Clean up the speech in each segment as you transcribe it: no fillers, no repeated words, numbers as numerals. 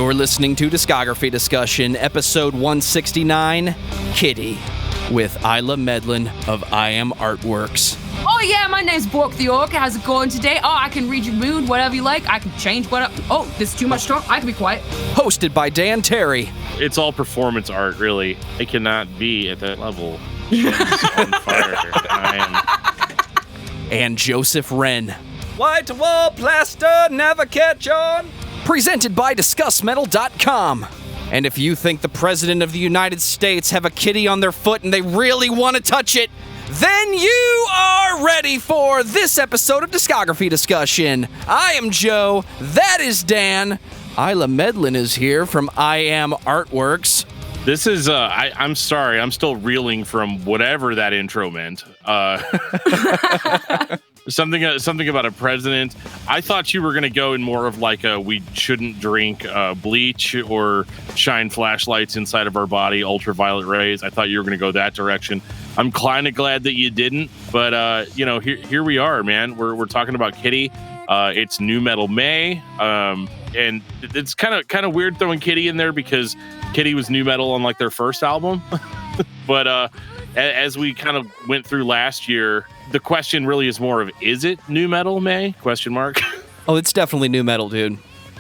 You're listening to Discography Discussion, episode 169, Kittie, with Isla MEDLIN of I Am Artworks. Oh yeah, my name's Bork the Orc. How's it going today? Oh, I can read your mood, whatever you like. I can change Oh, this is too much talk. I can be quiet. Hosted by Dan Terry. It's all performance art, really. I cannot be at that level. She's on fire. I am. And Joseph Wren. White wall plaster, never catch on. Presented by discussmetal.com. And if you think the President of the United States have a kitty on their foot and they really want to touch it, then you are ready for this episode of Discography Discussion. I am Joe. That is Dan. Isla MEDLIN is here from I Am Artworks. This is, I'm sorry, I'm still reeling from whatever that intro meant. Something about a president. I thought you were going to go in more of like a we shouldn't drink bleach or shine flashlights inside of our body, ultraviolet rays. I thought you were going to go that direction. I'm kind of glad that you didn't, but here we are, man. We're talking about Kittie. It's New Metal May, and it's kind of weird throwing Kittie in there because Kittie was new metal on like their first album. But as we kind of went through last year, the question really is more of, is it new metal May? ? Oh, it's definitely new metal, dude.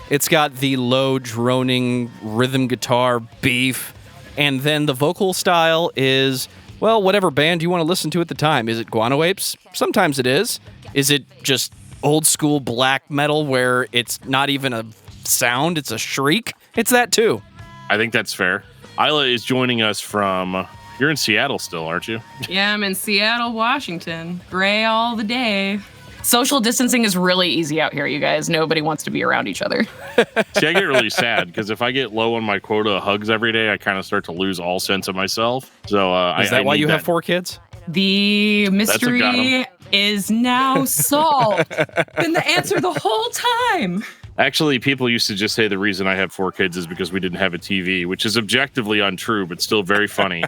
It's got the low droning rhythm guitar beef, and then the vocal style is, well, whatever band you want to listen to at the time. Is it Guano Apes? Sometimes it is. Is it just old school black metal where it's not even a sound, it's a shriek? It's that too. I think that's fair. Isla is joining us from... You're in Seattle still, aren't you? Yeah, I'm in Seattle, Washington. Gray all the day. Social distancing is really easy out here, you guys. Nobody wants to be around each other. See, I get really sad because if I get low on my quota of hugs every day, I kind of start to lose all sense of mymyself. So is that why you have 4 kids? The mystery is now solved. Been the answer the whole time. Actually, people used to just say the reason I have 4 kids is because we didn't have a TV, which is objectively untrue, but still very funny.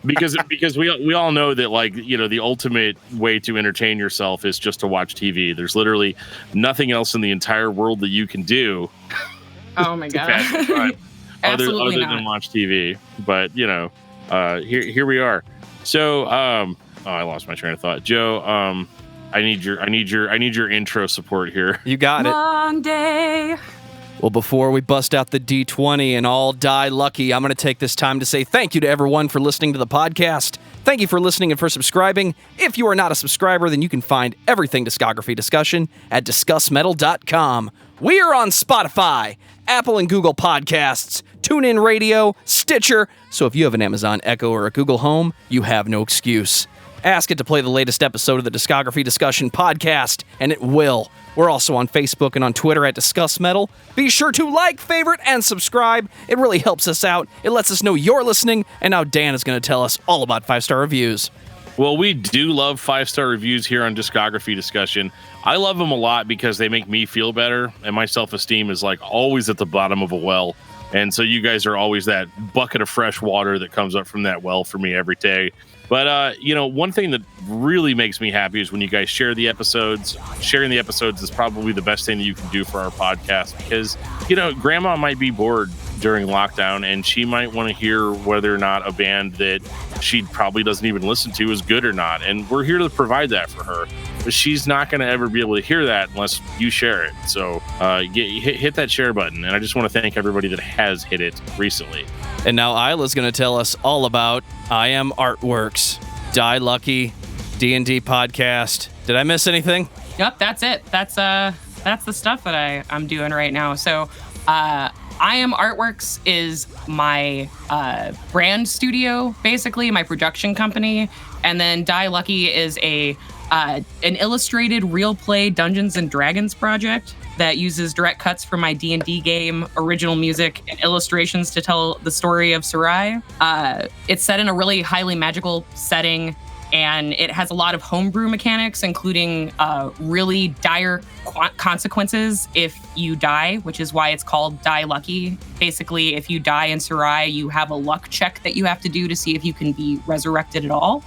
because we all know that, like, you know, the ultimate way to entertain yourself is just to watch TV. There's literally nothing else in the entire world that you can do. Oh my god! other than watch TV. But you know, here we are. So, I lost my train of thought, Joe. I need your intro support here. You got it. Long day. Well, before we bust out the D20 and all die lucky, I'm going to take this time to say thank you to everyone for listening to the podcast. Thank you for listening and for subscribing. If you are not a subscriber, then you can find everything Discography Discussion at discussmetal.com. We are on Spotify, Apple and Google Podcasts, TuneIn Radio, Stitcher. So if you have an Amazon Echo or a Google Home, you have no excuse. Ask it to play the latest episode of the Discography Discussion podcast, and it will. We're also on Facebook and on Twitter at Discuss Metal. Be sure to like, favorite, and subscribe. It really helps us out. It lets us know you're listening, and now Dan is going to tell us all about 5-star reviews. Well, we do love 5-star reviews here on Discography Discussion. I love them a lot because they make me feel better, and my self-esteem is like always at the bottom of a well. And so you guys are always that bucket of fresh water that comes up from that well for me every day. But, one thing that really makes me happy is when you guys share the episodes. Sharing the episodes is probably the best thing that you can do for our podcast because, Grandma might be bored during lockdown and she might want to hear whether or not a band that she probably doesn't even listen to is good or not. And we're here to provide that for her. But she's not going to ever be able to hear that unless you share it. So hit that share button. And I just want to thank everybody that has hit it recently. And now Isla's going to tell us all about I Am Artworks, Die Lucky, D&D podcast. Did I miss anything? Yep, that's it. That's the stuff that I'm doing right now. So I Am Artworks is my brand studio, basically, my production company. And then Die Lucky is an illustrated real play Dungeons and Dragons project that uses direct cuts from my D&D game, original music, and illustrations to tell the story of Sarai. It's set in a really highly magical setting, and it has a lot of homebrew mechanics, including really dire consequences if you die, which is why it's called Die Lucky. Basically, if you die in Sarai, you have a luck check that you have to do to see if you can be resurrected at all.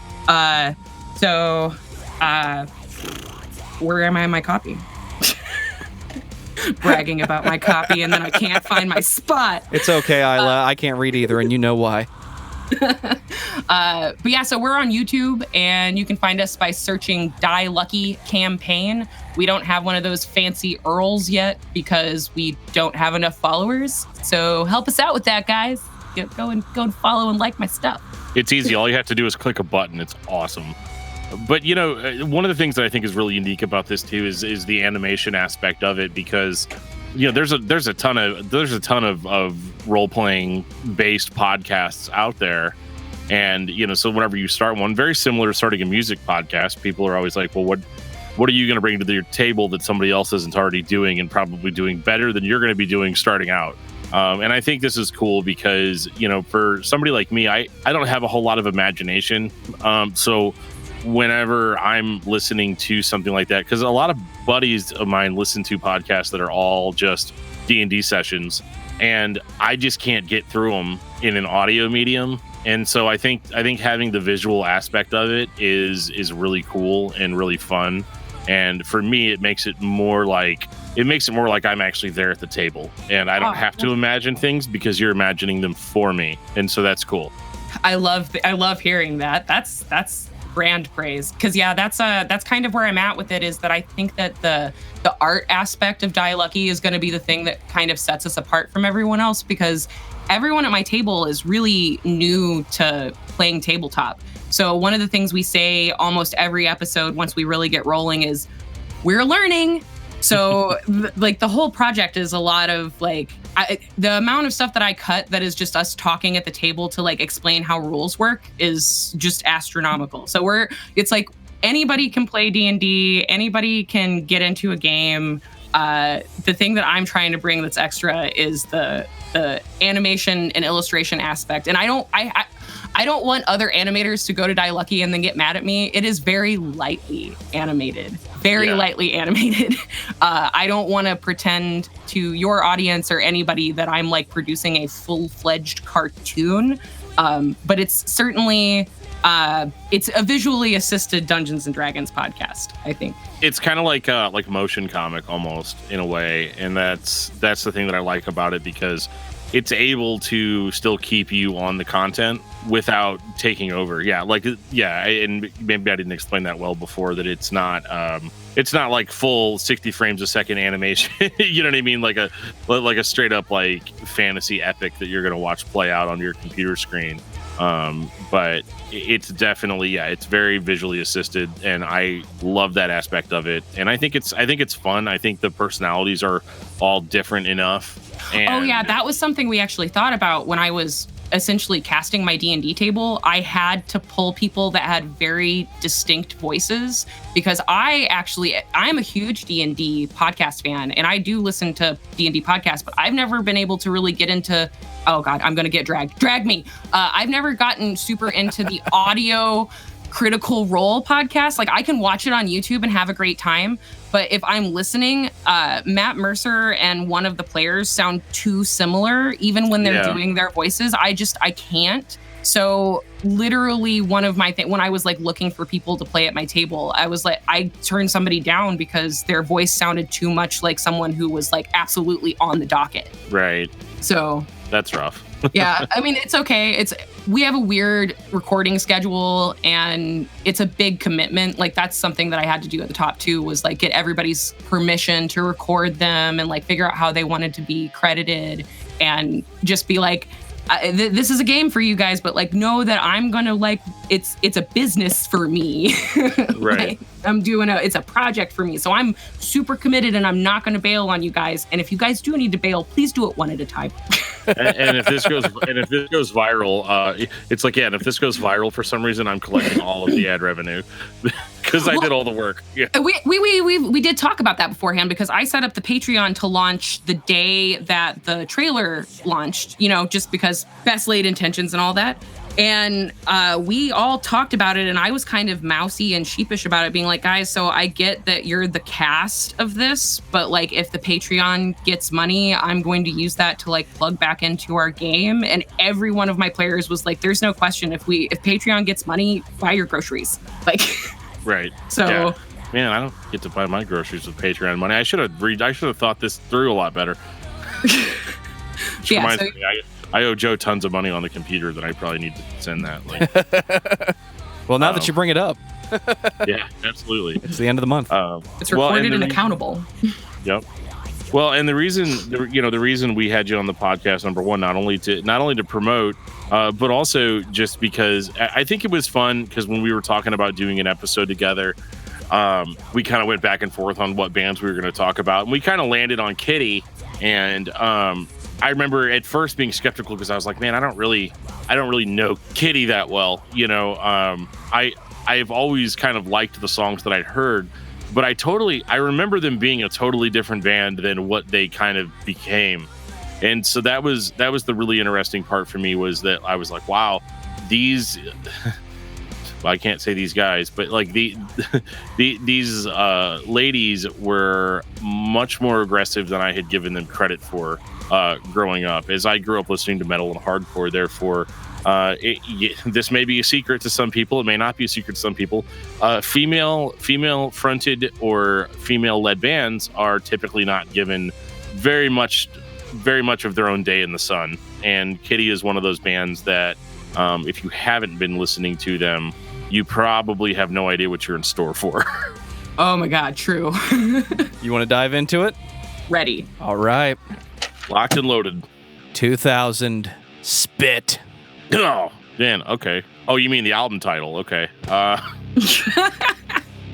Where am I in my copy? bragging about my copy, and then I can't find my spot. It's okay, Isla. I can't read either, and you know why. But yeah, so we're on YouTube, and you can find us by searching Die Lucky Campaign. We don't have one of those fancy URLs yet because we don't have enough followers. So help us out with that, guys. Go and follow and like my stuff. It's easy. All you have to do is click a button. It's awesome. But one of the things that I think is really unique about this too is the animation aspect of it, because there's a ton of role playing based podcasts out there, and so whenever you start one, very similar to starting a music podcast, people are always like, well, what are you going to bring to your table that somebody else isn't already doing and probably doing better than you're going to be doing starting out? And I think this is cool because for somebody like me, I don't have a whole lot of imagination, so whenever I'm listening to something like that, because a lot of buddies of mine listen to podcasts that are all just D&D sessions, and I just can't get through them in an audio medium. And so I think having the visual aspect of it is really cool and really fun. And for me, it makes it more like I'm actually there at the table, and I don't have to imagine things because you're imagining them for me. And so that's cool. I love hearing that. That's brand praise, because that's kind of where I'm at with it, is that I think that the art aspect of Die Lucky is going to be the thing that kind of sets us apart from everyone else, because everyone at my table is really new to playing tabletop. So one of the things we say almost every episode once we really get rolling is we're learning. So the whole project is a lot of the amount of stuff that I cut that is just us talking at the table to explain how rules work is just astronomical. So it's like anybody can play D&D, anybody can get into a game. The thing that I'm trying to bring that's extra is the animation and illustration aspect. And I don't want other animators to go to Die Lucky and then get mad at me. It is very lightly animated. Lightly animated. I don't want to pretend to your audience or anybody that I'm producing a full-fledged cartoon. But it's certainly it's a visually assisted Dungeons and Dragons podcast, I think. It's kind of like motion comic almost in a way, and that's the thing that I like about it, because it's able to still keep you on the content without taking over. And maybe I didn't explain that well before, that it's not like full 60 frames a second animation. You know what I mean? Like a straight up fantasy epic that you're going to watch play out on your computer screen. But it's definitely, it's very visually assisted, and I love that aspect of it. And I think it's fun. I think the personalities are all different enough. And that was something we actually thought about when I was essentially casting my D&D table. I had to pull people that had very distinct voices, because I'm a huge D&D podcast fan, and I do listen to D&D podcasts, but I've never been able to really get into, oh God, I'm going to get dragged. Drag me. I've never gotten super into the audio Critical Role podcast. I can watch it on YouTube and have a great time, but if I'm listening, Matt Mercer and one of the players sound too similar, even when they're doing their voices. I can't. So literally one of my when I was looking for people to play at my table, I turned somebody down because their voice sounded too much like someone who was absolutely on the docket. Right. So that's rough. Yeah, I mean, it's okay. We have a weird recording schedule, and it's a big commitment. That's something that I had to do at the top too, was get everybody's permission to record them and figure out how they wanted to be credited, and just be this is a game for you guys, but know that I'm gonna it's a business for me. Right. I'm doing it's a project for me, so I'm super committed, and I'm not gonna bail on you guys. And if you guys do need to bail, please do it one at a time. and if this goes viral, it's and if this goes viral for some reason, I'm collecting all of the ad revenue because I did all the work. Yeah. We did talk about that beforehand, because I set up the Patreon to launch the day that the trailer launched, just because best laid intentions and all that. And we all talked about it, and I was kind of mousy and sheepish about it, being guys, so I get that you're the cast of this, but if the Patreon gets money, I'm going to use that to plug back into our game. And every one of my players was there's no question, if Patreon gets money, buy your groceries. Right. So man, I don't get to buy my groceries with Patreon money. I should have thought this through a lot better. Yeah, so, me, I owe Joe tons of money on the computer that I probably need to send that. Like, well, now that you bring it up, yeah, absolutely. It's the end of the month. It's recorded and accountable. Yep. Well, and the reason we had you on the podcast, number one, not only to promote, but also just because I think it was fun because when we were talking about doing an episode together, we kind of went back and forth on what bands we were going to talk about, and we kind of landed on Kittie. And I remember at first being skeptical because I was like, man, I don't really know Kittie that well. I've always kind of liked the songs that I'd heard. But I remember them being a totally different band than what they kind of became. And so that was the really interesting part for me, was that I was like, wow, these, well, I can't say these guys, but like these ladies were much more aggressive than I had given them credit for growing up. As I grew up listening to metal and hardcore, therefore, this may be a secret to some people. It may not be a secret to some people. Female fronted or female led bands are typically not given very much of their own day in the sun. And Kittie is one of those bands that, if you haven't been listening to them, you probably have no idea what you're in store for. Oh my God, true. You want to dive into it? Ready. All right. Locked and loaded. 2000 Spit. Oh, man. Okay. Oh, you mean the album title? Okay.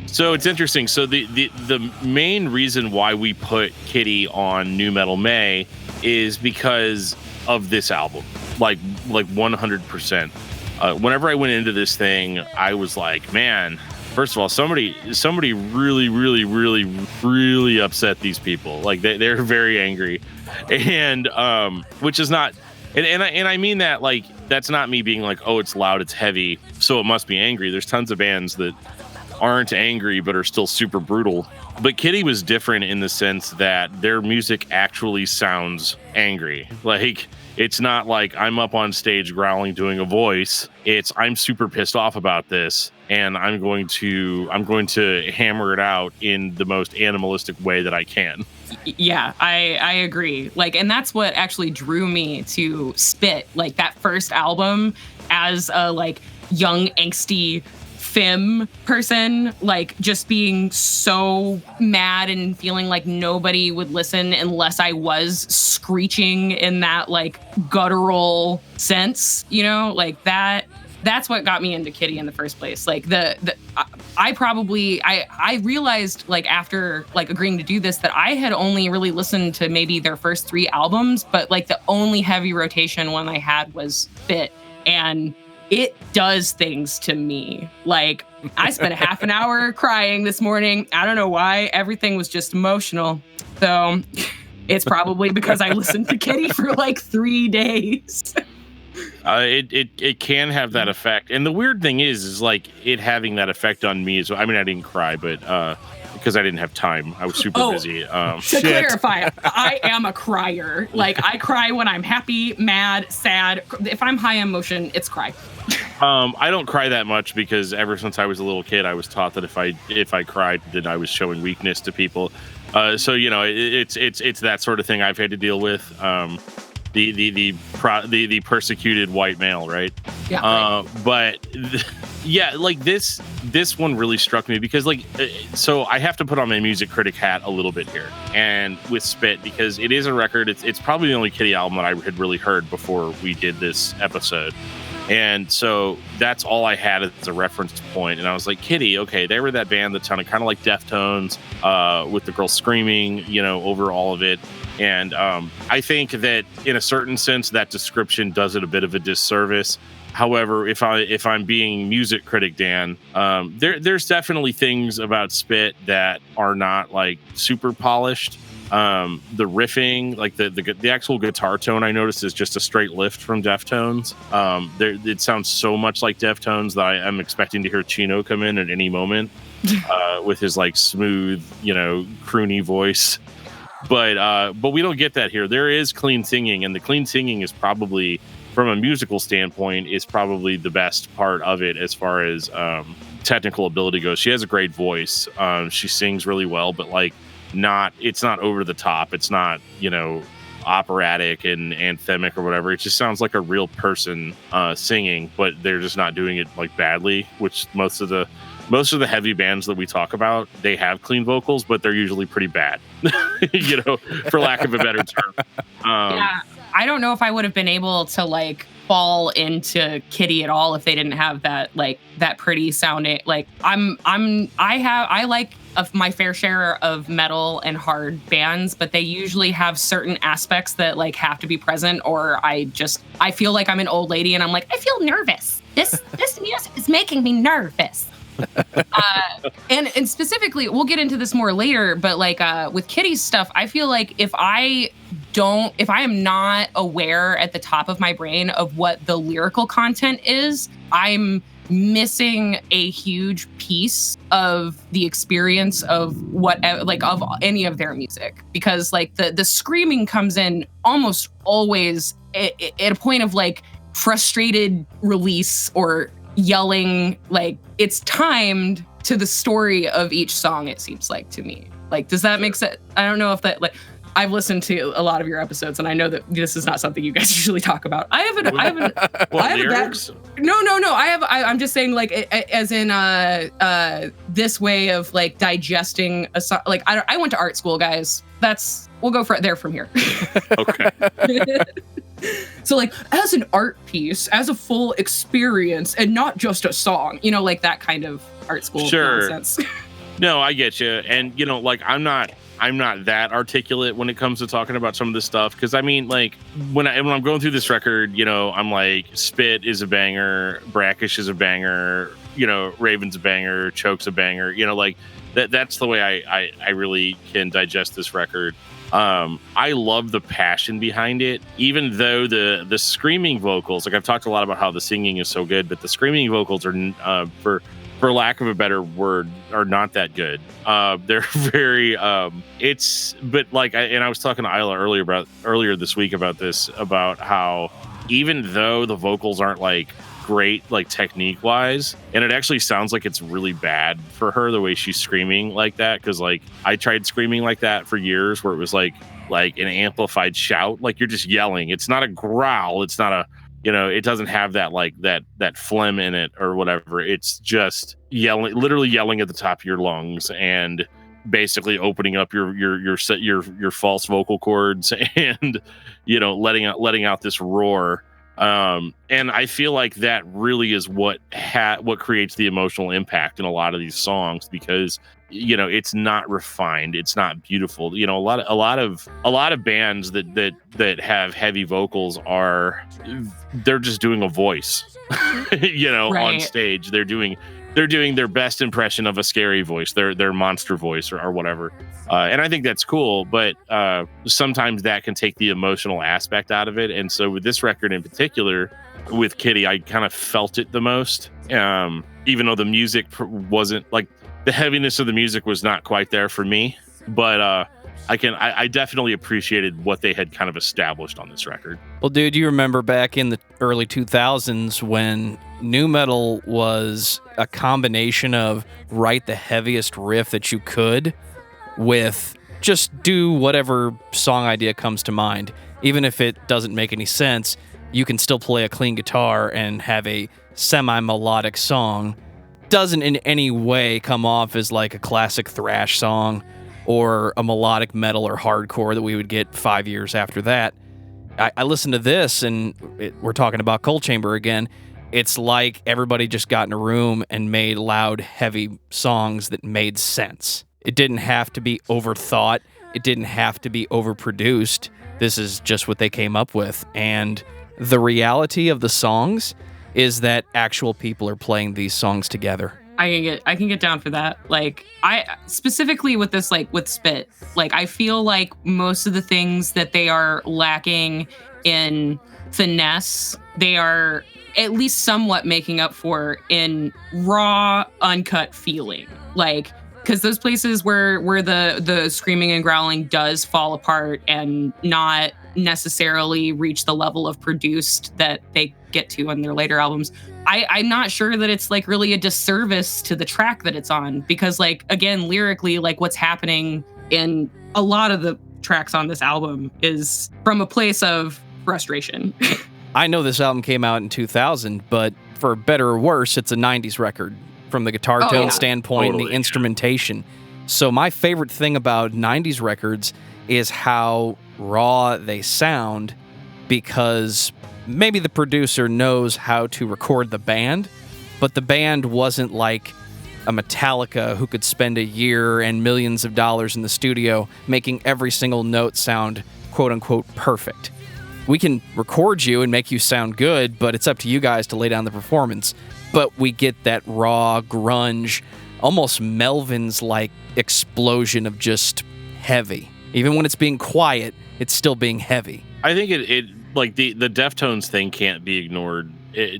So it's interesting. So the main reason why we put Kittie on New Metal May is because of this album. Like 100%. Whenever I went into this thing, I was like, man, first of all, somebody really, really, really, really upset these people. Like they're very angry, and which is not, and I mean that, like, that's not me being like, oh, it's loud, it's heavy, so it must be angry. There's tons of bands that aren't angry but are still super brutal. But Kittie was different in the sense that their music actually sounds angry. Like, it's not like I'm up on stage growling, doing a voice. It's I'm super pissed off about this, and I'm going to hammer it out in the most animalistic way that I can. Yeah, I agree. Like, and that's what actually drew me to Spit, like that first album, as a like young angsty femme person, like just being so mad and feeling like nobody would listen unless I was screeching in that like guttural sense, you know, like that's what got me into Kittie in the first place. Like I realized, like, after like agreeing to do this, that I had only really listened to maybe their first 3 albums, but like the only heavy rotation one I had was Spit, and it does things to me. Like, I spent a half an hour crying this morning. I don't know why. Everything was just emotional. So it's probably because I listened to Kittie for like 3 days. It can have that effect. And the weird thing is like it having that effect on me is, I mean, I didn't cry, but because I didn't have time. I was super busy. To clarify, I am a crier. Like, I cry when I'm happy, mad, sad. If I'm high emotion, it's cry. I don't cry that much because ever since I was a little kid, I was taught that if I cried, then I was showing weakness to people. So, you know, it's that sort of thing I've had to deal with. The persecuted white male, right? Yeah. But yeah, like this one really struck me because, like, so I have to put on my music critic hat a little bit here, and with Spit, because it is a record. It's probably the only Kittie album that I had really heard before we did this episode. And so that's all I had as a reference point. And I was like, Kittie, okay, they were that band that sounded kind of like Deftones, with the girl screaming, you know, over all of it. And I think that in a certain sense, that description does it a bit of a disservice. However, if I'm being music critic, Dan, there's definitely things about Spit that are not like super polished. The riffing, like the actual guitar tone, I noticed is just a straight lift from Deftones. It sounds so much like Deftones that I'm expecting to hear Chino come in at any moment with his like smooth, you know, croony voice. But we don't get that here. There is clean singing, and the clean singing is probably, from a musical standpoint, is probably the best part of it as far as technical ability goes, she has a great voice. She sings really well, but like it's not over the top. It's not, operatic and anthemic or whatever. It just sounds like a real person singing, but they're just not doing it like badly, which most of the heavy bands that we talk about, they have clean vocals, but they're usually pretty bad, for lack of a better term. Yeah, I don't know if I would have been able to like fall into Kittie at all if they didn't have that pretty sounding. Like I like my fair share of metal and hard bands, but they usually have certain aspects that like have to be present, or I feel like I'm an old lady and I'm like, I feel nervous. This music is making me nervous. And specifically, we'll get into this more later, but like with Kittie's stuff, I feel like if I am not aware at the top of my brain of what the lyrical content is, I'm missing a huge piece of the experience of of any of their music, because like the screaming comes in almost always at a point of like frustrated release or yelling. Like it's timed to the story of each song, it seems like to me. Like, does that make sense? I don't know if that, like, I've listened to a lot of your episodes and I know that this is not something you guys usually talk about. I haven't lyrics? No. I'm just saying, like, as in this way of like digesting a song. Like I went to art school, guys. We'll go there from here. Okay. So like as an art piece, as a full experience, and not just a song, like that kind of art school nonsense. No, I get you. And like I'm not that articulate when it comes to talking about some of this stuff, because I mean, like when I'm going through this record, I'm like, Spit is a banger, Brackish is a banger, Raven's a banger, Choke's a banger, like that's the way I really can digest this record. I love the passion behind it, even though the screaming vocals, like I've talked a lot about how the singing is so good, but the screaming vocals are for lack of a better word, are not that good. They're very but like I was talking to Isla earlier this week about how even though the vocals aren't like great, like technique wise, and it actually sounds like it's really bad for her the way she's screaming like that, because like I tried screaming like that for years, where it was like an amplified shout, like you're just yelling. It's not a growl, it's not a it doesn't have that like that phlegm in it or whatever. It's just yelling, literally yelling at the top of your lungs, and basically opening up your false vocal cords and letting out this roar. And I feel like that really is what creates the emotional impact in a lot of these songs, because it's not refined, it's not beautiful. A lot of bands that have heavy vocals they're just doing a voice right. On stage they're doing their best impression of a scary voice, their monster voice or whatever. And I think that's cool, but sometimes that can take the emotional aspect out of it. And so with this record in particular, with Kittie, I kind of felt it the most, even though the music wasn't like, the heaviness of the music was not quite there for me, but I definitely appreciated what they had kind of established on this record. Well, dude, you remember back in the early 2000s when nu metal was a combination of write the heaviest riff that you could with just do whatever song idea comes to mind. Even if it doesn't make any sense, you can still play a clean guitar and have a semi-melodic song. Doesn't in any way come off as like a classic thrash song or a melodic metal or hardcore that we would get 5 years after that. I listened to this, and we're talking about Cold Chamber again. It's like everybody just got in a room and made loud, heavy songs that made sense. It didn't have to be overthought. It didn't have to be overproduced. This is just what they came up with. And the reality of the songs is that actual people are playing these songs together. I can get down for that. Like, I specifically with this, like with Spit, like I feel like most of the things that they are lacking in finesse, they are at least somewhat making up for in raw, uncut feeling. Like because those places where the screaming and growling does fall apart and not necessarily reach the level of produced that they get to on their later albums, I'm not sure that it's like really a disservice to the track that it's on, because like, again, lyrically, like what's happening in a lot of the tracks on this album is from a place of frustration. I know this album came out in 2000, but for better or worse, it's a 90s record from the guitar tone standpoint and the instrumentation. So my favorite thing about 90s records is how raw they sound, because maybe the producer knows how to record the band, but the band wasn't like a Metallica who could spend a year and millions of dollars in the studio making every single note sound quote-unquote perfect. We can record you and make you sound good, but it's up to you guys to lay down the performance. But we get that raw, grunge, almost Melvins-like explosion of just heavy. Even when it's being quiet, it's still being heavy. I think it like the Deftones thing can't be ignored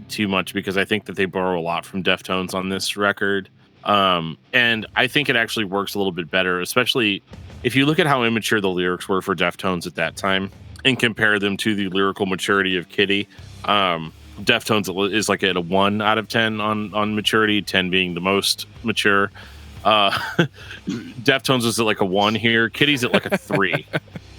too much, because I think that they borrow a lot from Deftones on this record. And I think it actually works a little bit better, especially if you look at how immature the lyrics were for Deftones at that time and compare them to the lyrical maturity of Kittie. Deftones is like at a 1 out of 10 on maturity, 10 being the most mature. Deftones is at like a 1 here. Kittie's at like a 3.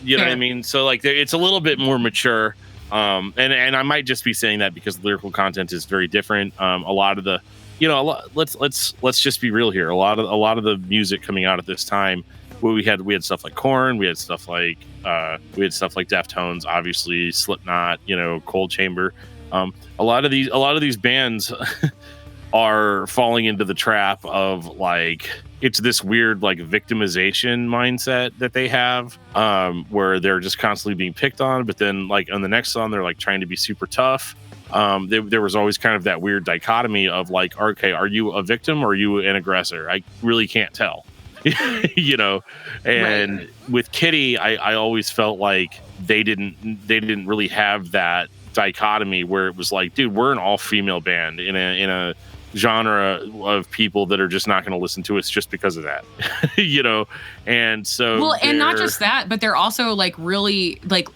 You know what I mean? So like it's a little bit more mature. And I might just be saying that because the lyrical content is very different. A lot of the, let's just be real here. A lot of the music coming out at this time, we had stuff like Korn, we had stuff like Deftones, obviously Slipknot, Cold Chamber. A lot of these bands are falling into the trap of like, it's this weird like victimization mindset that they have, where they're just constantly being picked on, but then like on the next song they're like trying to be super tough. There was always kind of that weird dichotomy of like, okay, are you a victim or are you an aggressor? I really can't tell. And right. With Kittie, I always felt like they didn't really have that dichotomy where it was like, dude, we're an all-female band in a genre of people that are just not going to listen to us just because of that. And so and not just that, but they're also like really like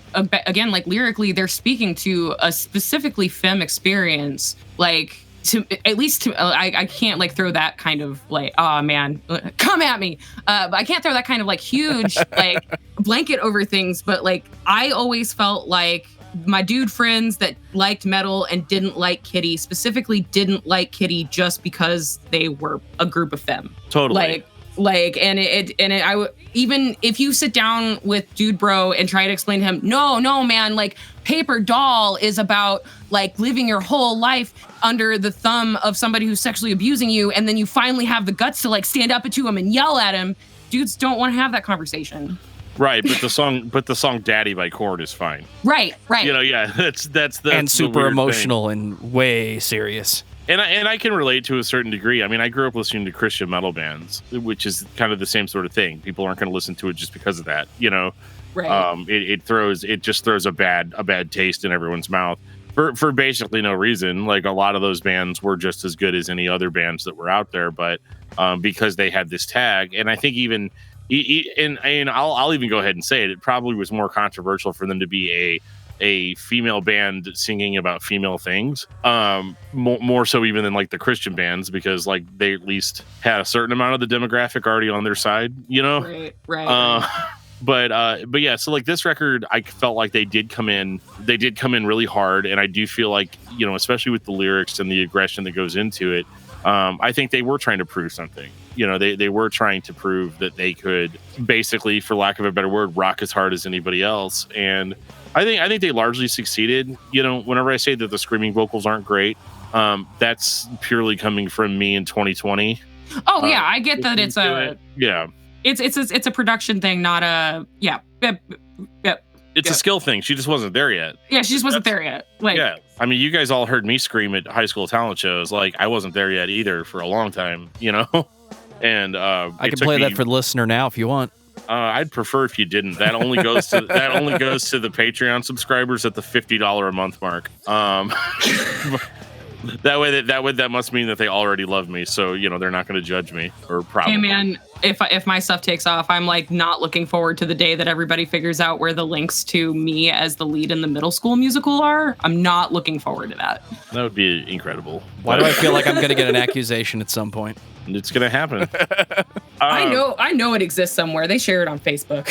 again, like lyrically they're speaking to a specifically femme experience, like I can't like throw that kind of like, oh man, come at me. But I can't throw that kind of like huge like blanket over things. But like I always felt like my dude friends that liked metal and didn't like Kittie, specifically didn't like Kittie just because they were a group of femme. Totally. Even if you sit down with dude bro and try to explain to him, no man, like Paper Doll is about like living your whole life under the thumb of somebody who's sexually abusing you, and then you finally have the guts to like stand up to him and yell at him. Dudes don't want to have that conversation. Right, but the song "Daddy" by Korn is fine. Right. That's and super emotional thing. And way serious. And I can relate to a certain degree. I mean, I grew up listening to Christian metal bands, which is kind of the same sort of thing. People aren't going to listen to it just because of that, Right. It just throws a bad taste in everyone's mouth for basically no reason. Like a lot of those bands were just as good as any other bands that were out there, but because they had this tag, and I think even. And I'll even go ahead and say it. It probably was more controversial for them to be a female band singing about female things, more so even than like the Christian bands, because like they at least had a certain amount of the demographic already on their side, Right. But yeah, so like this record, I felt like they did come in really hard, and I do feel like especially with the lyrics and the aggression that goes into it, I think they were trying to prove something. They were trying to prove that they could basically, for lack of a better word, rock as hard as anybody else. And I think they largely succeeded. Whenever I say that the screaming vocals aren't great, that's purely coming from me in 2020. Oh yeah, I get that it's it's a production thing, not a It's a skill thing. She just wasn't there yet. Yeah, she just wasn't there yet. Like, yeah, I mean, you guys all heard me scream at high school talent shows. Like, I wasn't there yet either for a long time, And I can play that for the listener now if you want. I'd prefer if you didn't. That only goes to the Patreon subscribers at the $50 a month mark. that must mean that they already love me. So they're not going to judge me, or probably. Hey man, if my stuff takes off, I'm like not looking forward to the day that everybody figures out where the links to me as the lead in the middle school musical are. I'm not looking forward to that. That would be incredible. Why do I feel like I'm going to get an accusation at some point? It's going to happen. I know it exists somewhere. They share it on Facebook.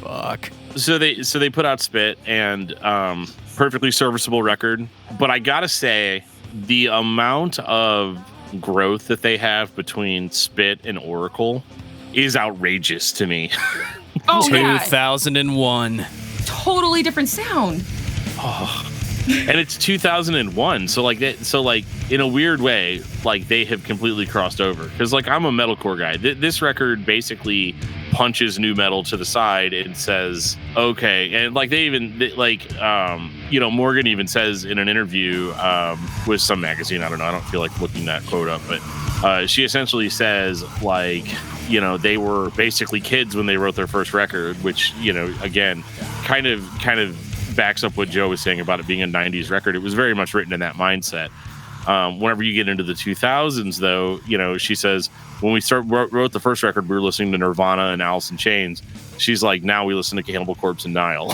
Fuck. So they put out Spit, and perfectly serviceable record. But I gotta say, the amount of growth that they have between Spit and Oracle is outrageous to me. Oh, 2001. Yeah. Totally different sound. Oh. And it's 2001, so in a weird way, like they have completely crossed over. Because I'm a metalcore guy. This record basically punches new metal to the side and says, okay. And Morgan even says in an interview with some magazine, I don't know, I don't feel like looking that quote up, but she essentially says they were basically kids when they wrote their first record, which again kind of backs up what Joe was saying about it being a 90s record. It was very much written in that mindset. Whenever you get into the 2000s, though, she says, when we wrote the first record, we were listening to Nirvana and Alice in Chains. She's like, now we listen to Cannibal Corpse and Nile.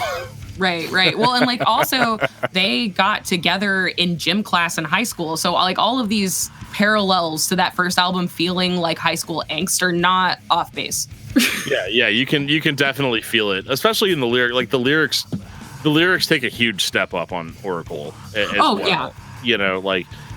Right. Well, and also they got together in gym class in high school. So all of these parallels to that first album feeling like high school angst are not off base. Yeah, you can definitely feel it, especially in the lyric. The lyrics take a huge step up on Oracle. Yeah.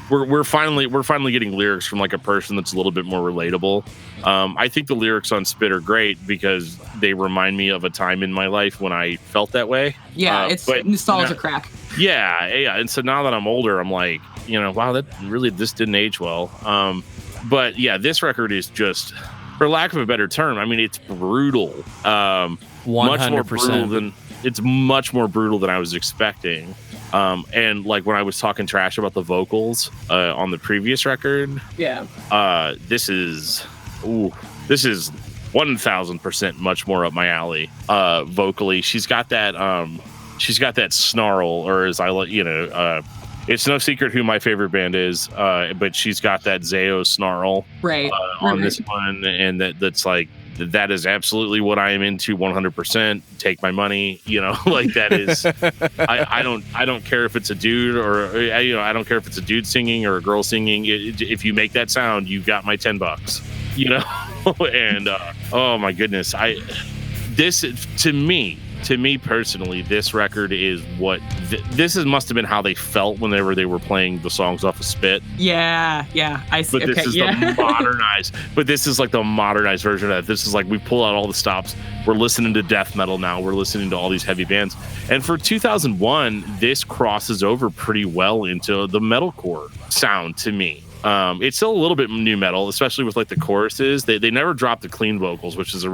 We're finally getting lyrics from a person that's a little bit more relatable. I think the lyrics on Spit are great because they remind me of a time in my life when I felt that way. Yeah, it's nostalgia crack. Yeah. And so now that I'm older, I'm like, wow, this didn't age well. But yeah, this record is just, for lack of a better term, I mean, it's brutal. 100%. It's much more brutal than I was expecting. And when I was talking trash about the vocals on the previous record, this is 1000% much more up my alley. Vocally, she's got that snarl, or as I it's no secret who my favorite band is, but she's got that Zao snarl on this one, and that's that is absolutely what I am into 100%. Take my money, that is, I don't care if it's a dude or, I don't care if it's a dude singing or a girl singing. If you make that sound, you got my $10, and, oh my goodness. To me personally, this record is what must have been how they felt whenever they were playing the songs off of Spit. Yeah, I see. But this is the modernized. But this is the modernized version of that. This is we pull out all the stops. We're listening to death metal now. We're listening to all these heavy bands. And for 2001, this crosses over pretty well into the metalcore sound to me. It's still a little bit new metal, especially with the choruses. They never dropped the clean vocals, which is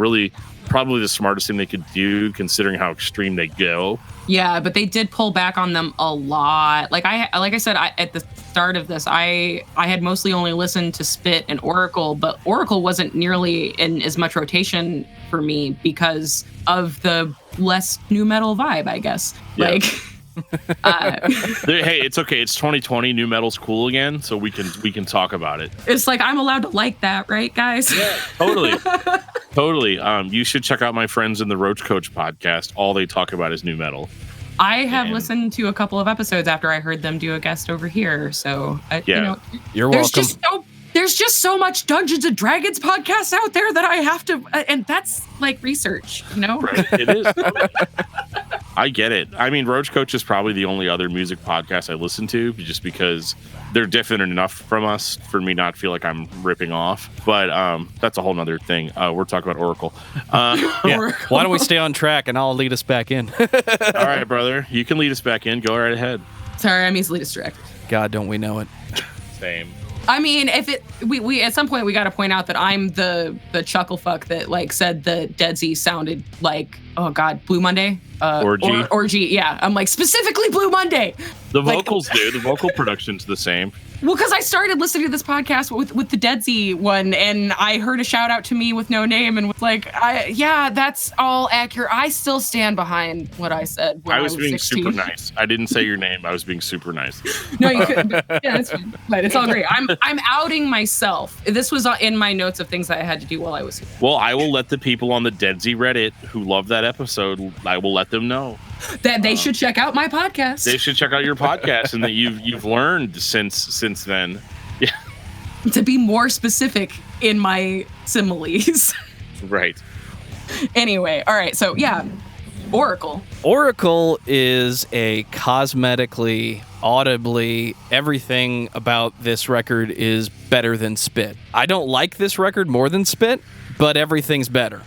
probably the smartest thing they could do considering how extreme they go. Yeah, but they did pull back on them a lot. Like I said, at the start of this, I had mostly only listened to Spit and Oracle, but Oracle wasn't nearly in as much rotation for me because of the less new metal vibe, I guess. Yeah. Hey, it's okay. It's 2020. New metal's cool again, so we can talk about it. It's I'm allowed to like that, right, guys? Yeah, totally. You should check out my friends in the Roach Coach podcast. All they talk about is new metal. I have listened to a couple of episodes after I heard them do a guest over here. So you're welcome. There's just so much Dungeons and Dragons podcasts out there that I have to, and that's research, Right, it is. I get it. I mean, Roach Coach is probably the only other music podcast I listen to, just because they're different enough from us for me not feel like I'm ripping off. But that's a whole nother thing. We're talking about Oracle. Oracle. Why don't we stay on track and I'll lead us back in? All right, brother. You can lead us back in. Go right ahead. Sorry, I'm easily distracted. God, don't we know it? Same. I mean, we at some point we got to point out that I'm the chuckle fuck that said the Deadsy sounded like oh God, Blue Monday? Orgy. Orgy, yeah. I'm like, specifically Blue Monday. The vocals do. The vocal production's the same. Well, because I started listening to this podcast with the Deadsy one, and I heard a shout out to me with no name, and was like, yeah, that's all accurate. I still stand behind what I said when I was being 16. super nice. I didn't say your name. I was being super nice. No, you couldn't. Yeah, it's fine. But it's all great. I'm outing myself. This was in my notes of things that I had to do while I was here. Well, I will let the people on the Deadsy Reddit who love that episode, I will let them know that they should check out my podcast. They should check out your podcast, and that you've learned since then. Yeah. To be more specific in my similes. Right. Anyway, all right. So yeah, Oracle. Oracle is a cosmetically, audibly, everything about this record is better than Spit. I don't like this record more than Spit, but everything's better.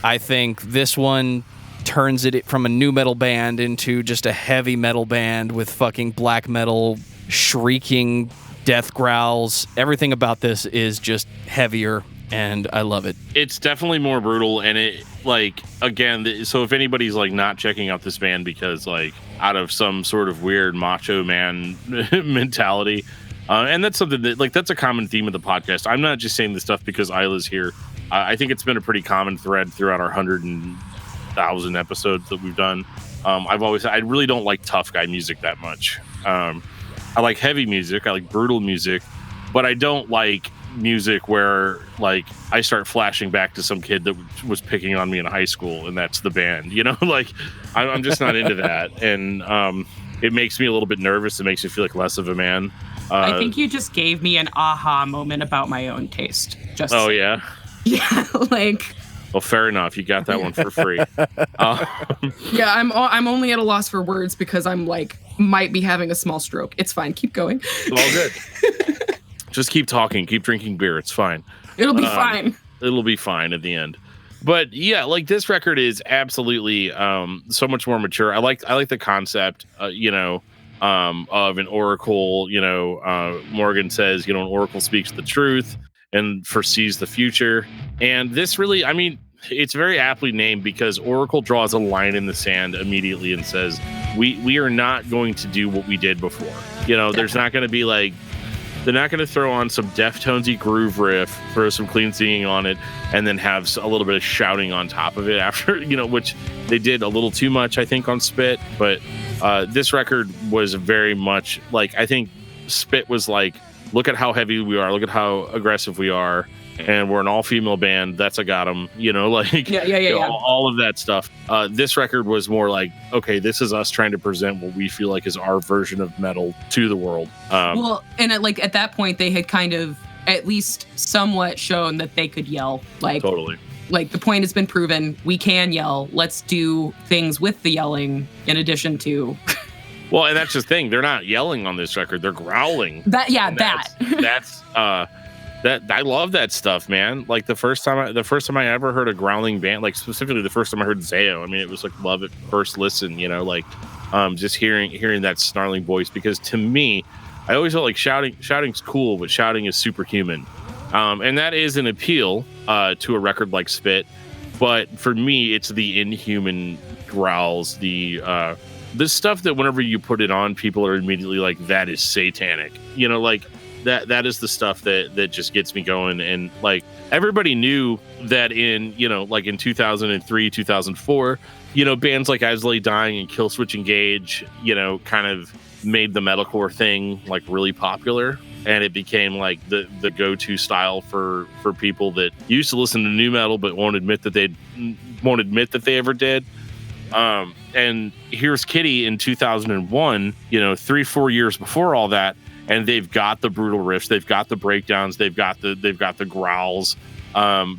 I think this one turns it from a nu metal band into just a heavy metal band with fucking black metal, shrieking death growls. Everything about this is just heavier, and I love it. It's definitely more brutal, and it, like, again, so if anybody's like not checking out this band because like out of some sort of weird macho man mentality, and that's something that, like, that's a common theme of the podcast. I'm not just saying this stuff because Isla's here. I think it's been a pretty common thread throughout our 100,000 episodes that we've done. I've always said I really don't like tough guy music that much. I like heavy music, I like brutal music, but I don't like music where like I start flashing back to some kid that was picking on me in high school and that's the band, you know. Like I'm just not into that, and it makes me a little bit nervous. It makes me feel like less of a man. I think you just gave me an aha moment about my own taste. Just yeah, like. Well, fair enough. You got that one for free. Yeah, I'm only at a loss for words because I'm like might be having a small stroke. It's fine. Keep going. It's all good. Just keep talking. Keep drinking beer. It's fine. It'll be fine. It'll be fine at the end. But yeah, like this record is absolutely so much more mature. I like the concept, of an oracle. Morgan says, an oracle speaks the truth and foresees the future. And this really, I mean, it's very aptly named because Oracle draws a line in the sand immediately and says, we are not going to do what we did before. There's not going to be like, they're not going to throw on some Deftonesy groove riff, throw some clean singing on it, and then have a little bit of shouting on top of it after, which they did a little too much, I think, on Spit. But this record was very much like, I think Spit was like, look at how heavy we are, look at how aggressive we are, and we're an all-female band. That's a got 'em, all of that stuff. This record was more like, okay, this is us trying to present what we feel like is our version of metal to the world. And at that point, they had kind of at least somewhat shown that they could yell. Like, totally. Like, the point has been proven. We can yell. Let's do things with the yelling in addition to... Well, and that's the thing. They're not yelling on this record. They're growling. That's I love that stuff, man. Like the first time I ever heard a growling band, like specifically the first time I heard Zayo, I mean, it was like love at first listen, just hearing that snarling voice, because to me, I always felt like shouting's cool, but shouting is superhuman. And that is an appeal to a record like Spit. But for me, it's the inhuman growls, the stuff that whenever you put it on, people are immediately like, that is satanic. That is the stuff that just gets me going. And like everybody knew that in 2003, 2004, bands like As Lay Dying and Killswitch Engage, kind of made the metalcore thing like really popular. And it became like the go-to style for people that used to listen to nu metal, but won't admit that they ever did. And here's Kittie in 2001, 3-4 years before all that, and they've got the brutal riffs, they've got the breakdowns, they've got the growls,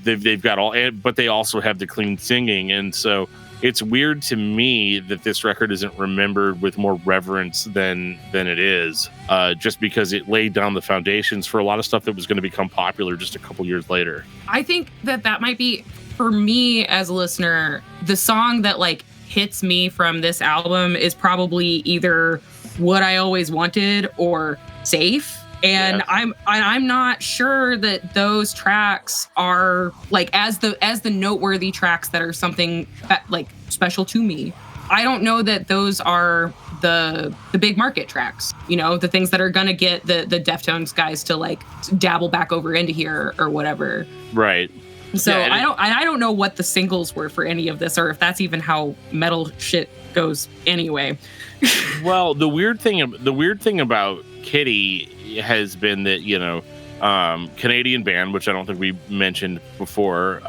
they've got all, but they also have the clean singing. And so it's weird to me that this record isn't remembered with more reverence than it is, just because it laid down the foundations for a lot of stuff that was going to become popular just a couple years later. I think that might be, for me as a listener, the song that like hits me from this album is probably either What I Always Wanted or Safe. And yeah. I'm not sure that those tracks are like as the noteworthy tracks that are something like special to me. I don't know that those are the big market tracks, the things that are gonna get the Deftones guys to like dabble back over into here or whatever. Right. So yeah, I don't know what the singles were for any of this, or if that's even how metal shit goes anyway. Well, the weird thing about Kittie has been that Canadian band, which I don't think we mentioned before,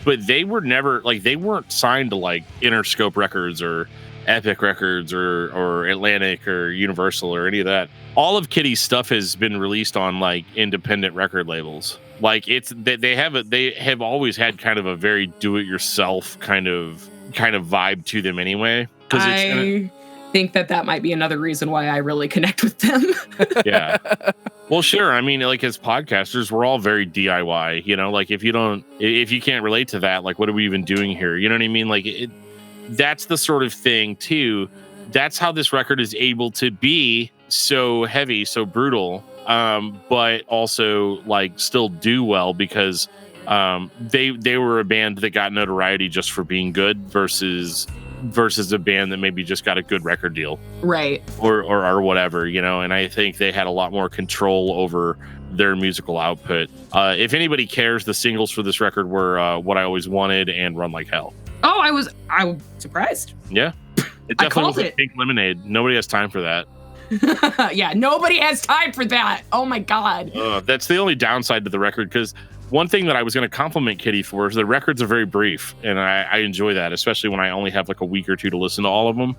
but they were never they weren't signed to like Interscope Records or Epic Records or Atlantic or Universal or any of that. All of Kittie's stuff has been released on like independent record labels. Like they have always had kind of a very do-it-yourself kind of vibe to them anyway. I think that might be another reason why I really connect with them. Yeah. Well, sure. I mean, like as podcasters, we're all very DIY, like if you can't relate to that, like what are we even doing here? You know what I mean? Like that's the sort of thing too. That's how this record is able to be so heavy, so brutal, but also like still do well because they were a band that got notoriety just for being good versus a band that maybe just got a good record deal, right? Or whatever, and I think they had a lot more control over their musical output. If anybody cares, the singles for this record were What I Always Wanted and Run Like Hell. Oh, I was surprised. Yeah, it definitely was like Pink Lemonade. Nobody has time for that. Yeah, nobody has time for that. Oh my god. That's the only downside to the record, because one thing that I was going to compliment Kittie for is the records are very brief, and I enjoy that, especially when I only have like a week or two to listen to all of them.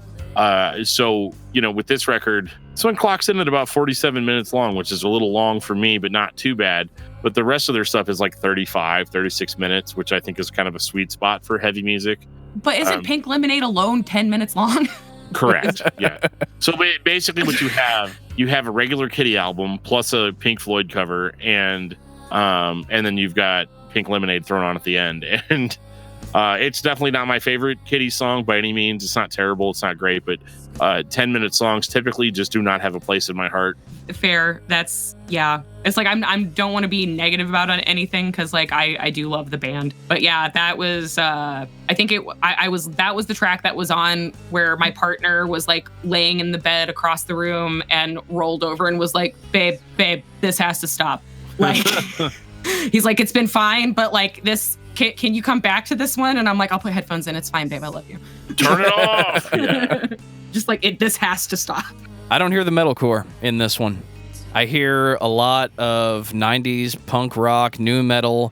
So, with this record, this one clocks in at about 47 minutes long, which is a little long for me, but not too bad. But the rest of their stuff is like 35, 36 minutes, which I think is kind of a sweet spot for heavy music. But isn't Pink Lemonade alone 10 minutes long? Correct. Yeah. So basically what you have a regular Kittie album plus a Pink Floyd cover, and then you've got Pink Lemonade thrown on at the end. And it's definitely not my favorite Kittie song by any means. It's not terrible. It's not great, but 10-minute songs typically just do not have a place in my heart. Fair. That's, yeah. It's like I don't want to be negative about anything because like I do love the band. But yeah, that was I think that was the track that was on where my partner was like laying in the bed across the room and rolled over and was like, babe, this has to stop. Like he's like, it's been fine, but like this, can you come back to this one? And I'm like, I'll put headphones in. It's fine, babe. I love you. Turn it off. Yeah. Just like this has to stop. I don't hear the metalcore in this one. I hear a lot of 90s punk rock, nu metal,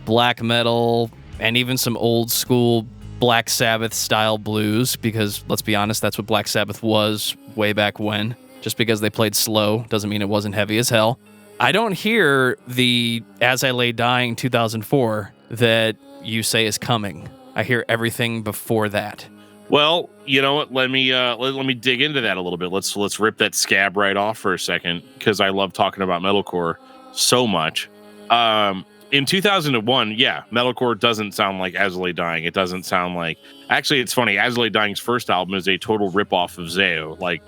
black metal, and even some old school Black Sabbath style blues, because let's be honest, that's what Black Sabbath was way back when. Just because they played slow doesn't mean it wasn't heavy as hell. I don't hear the As I Lay Dying 2004 that you say is coming. I hear everything before that. Well, you know what? Let me dig into that a little bit. Let's rip that scab right off for a second, because I love talking about metalcore so much. In 2001, yeah, metalcore doesn't sound like As I Lay Dying. It doesn't sound like. Actually, it's funny. As I Lay Dying's first album is a total ripoff of Zao, like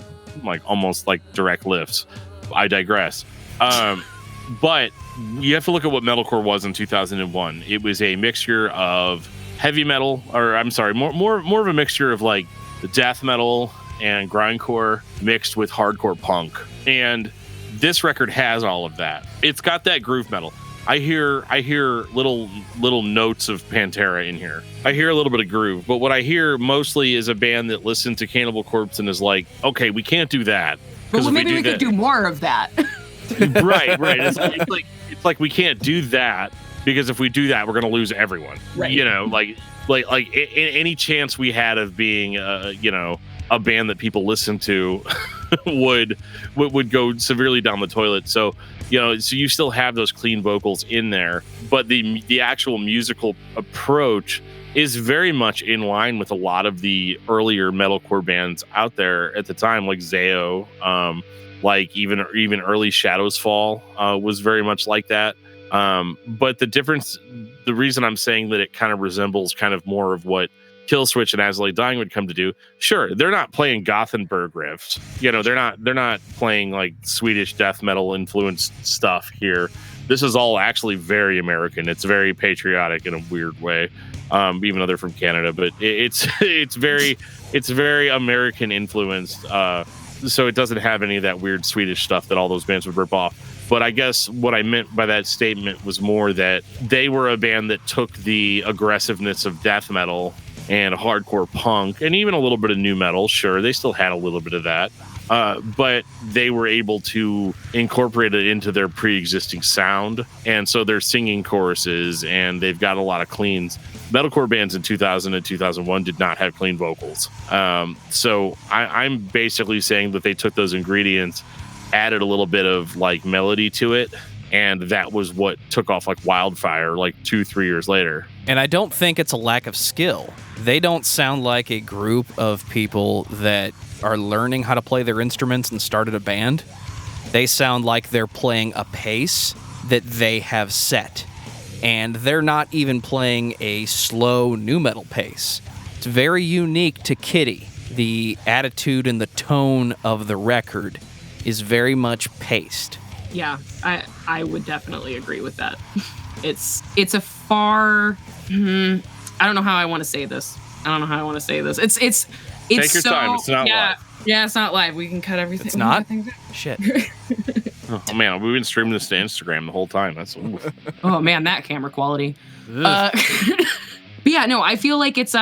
almost like direct lifts. I digress. But you have to look at what metalcore was in 2001. It was a mixture of heavy metal, or I'm sorry, more of a mixture of like the death metal and grindcore mixed with hardcore punk. And this record has all of that. It's got that groove metal. I hear little notes of Pantera in here. I hear a little bit of groove, but what I hear mostly is a band that listened to Cannibal Corpse and is like, okay, we can't do that. Well, maybe we could do more of that. Right. It's like we can't do that, because if we do that, we're going to lose everyone. Right. You know, like any chance we had of being, a band that people listen to would go severely down the toilet. So, so you still have those clean vocals in there, but the actual musical approach is very much in line with a lot of the earlier metalcore bands out there at the time, like Zao, like even early Shadows Fall was very much like that. But the reason I'm saying that it kind of resembles kind of more of what Killswitch and As I Lay Dying would come to do. Sure, they're not playing Gothenburg riffs. They're not playing like Swedish death metal influenced stuff here. This is all actually very American. It's very patriotic in a weird way. even though they're from Canada. But it's very American influenced. So it doesn't have any of that weird Swedish stuff that all those bands would rip off. But I guess what I meant by that statement was more that they were a band that took the aggressiveness of death metal and hardcore punk and even a little bit of nu metal. Sure, they still had a little bit of that. But they were able to incorporate it into their pre-existing sound. And so they're singing choruses and they've got a lot of cleans. Metalcore bands in 2000 and 2001 did not have clean vocals. So I'm basically saying that they took those ingredients, added a little bit of like melody to it, and that was what took off like wildfire like 2-3 years later. And I don't think it's a lack of skill. They don't sound like a group of people that are learning how to play their instruments and started a band. They sound like they're playing a pace that they have set. And they're not even playing a slow nu metal pace. It's very unique to Kittie. The attitude and the tone of the record is very much paced. Yeah, I would definitely agree with that. It's a far... I don't know how I want to say this. It's Take your time. It's not live. Yeah, it's not live. We can cut everything. It's not? Shit. Oh, man, we've been streaming this to Instagram the whole time. That's Oh, man, that camera quality. But yeah, no, I feel like it's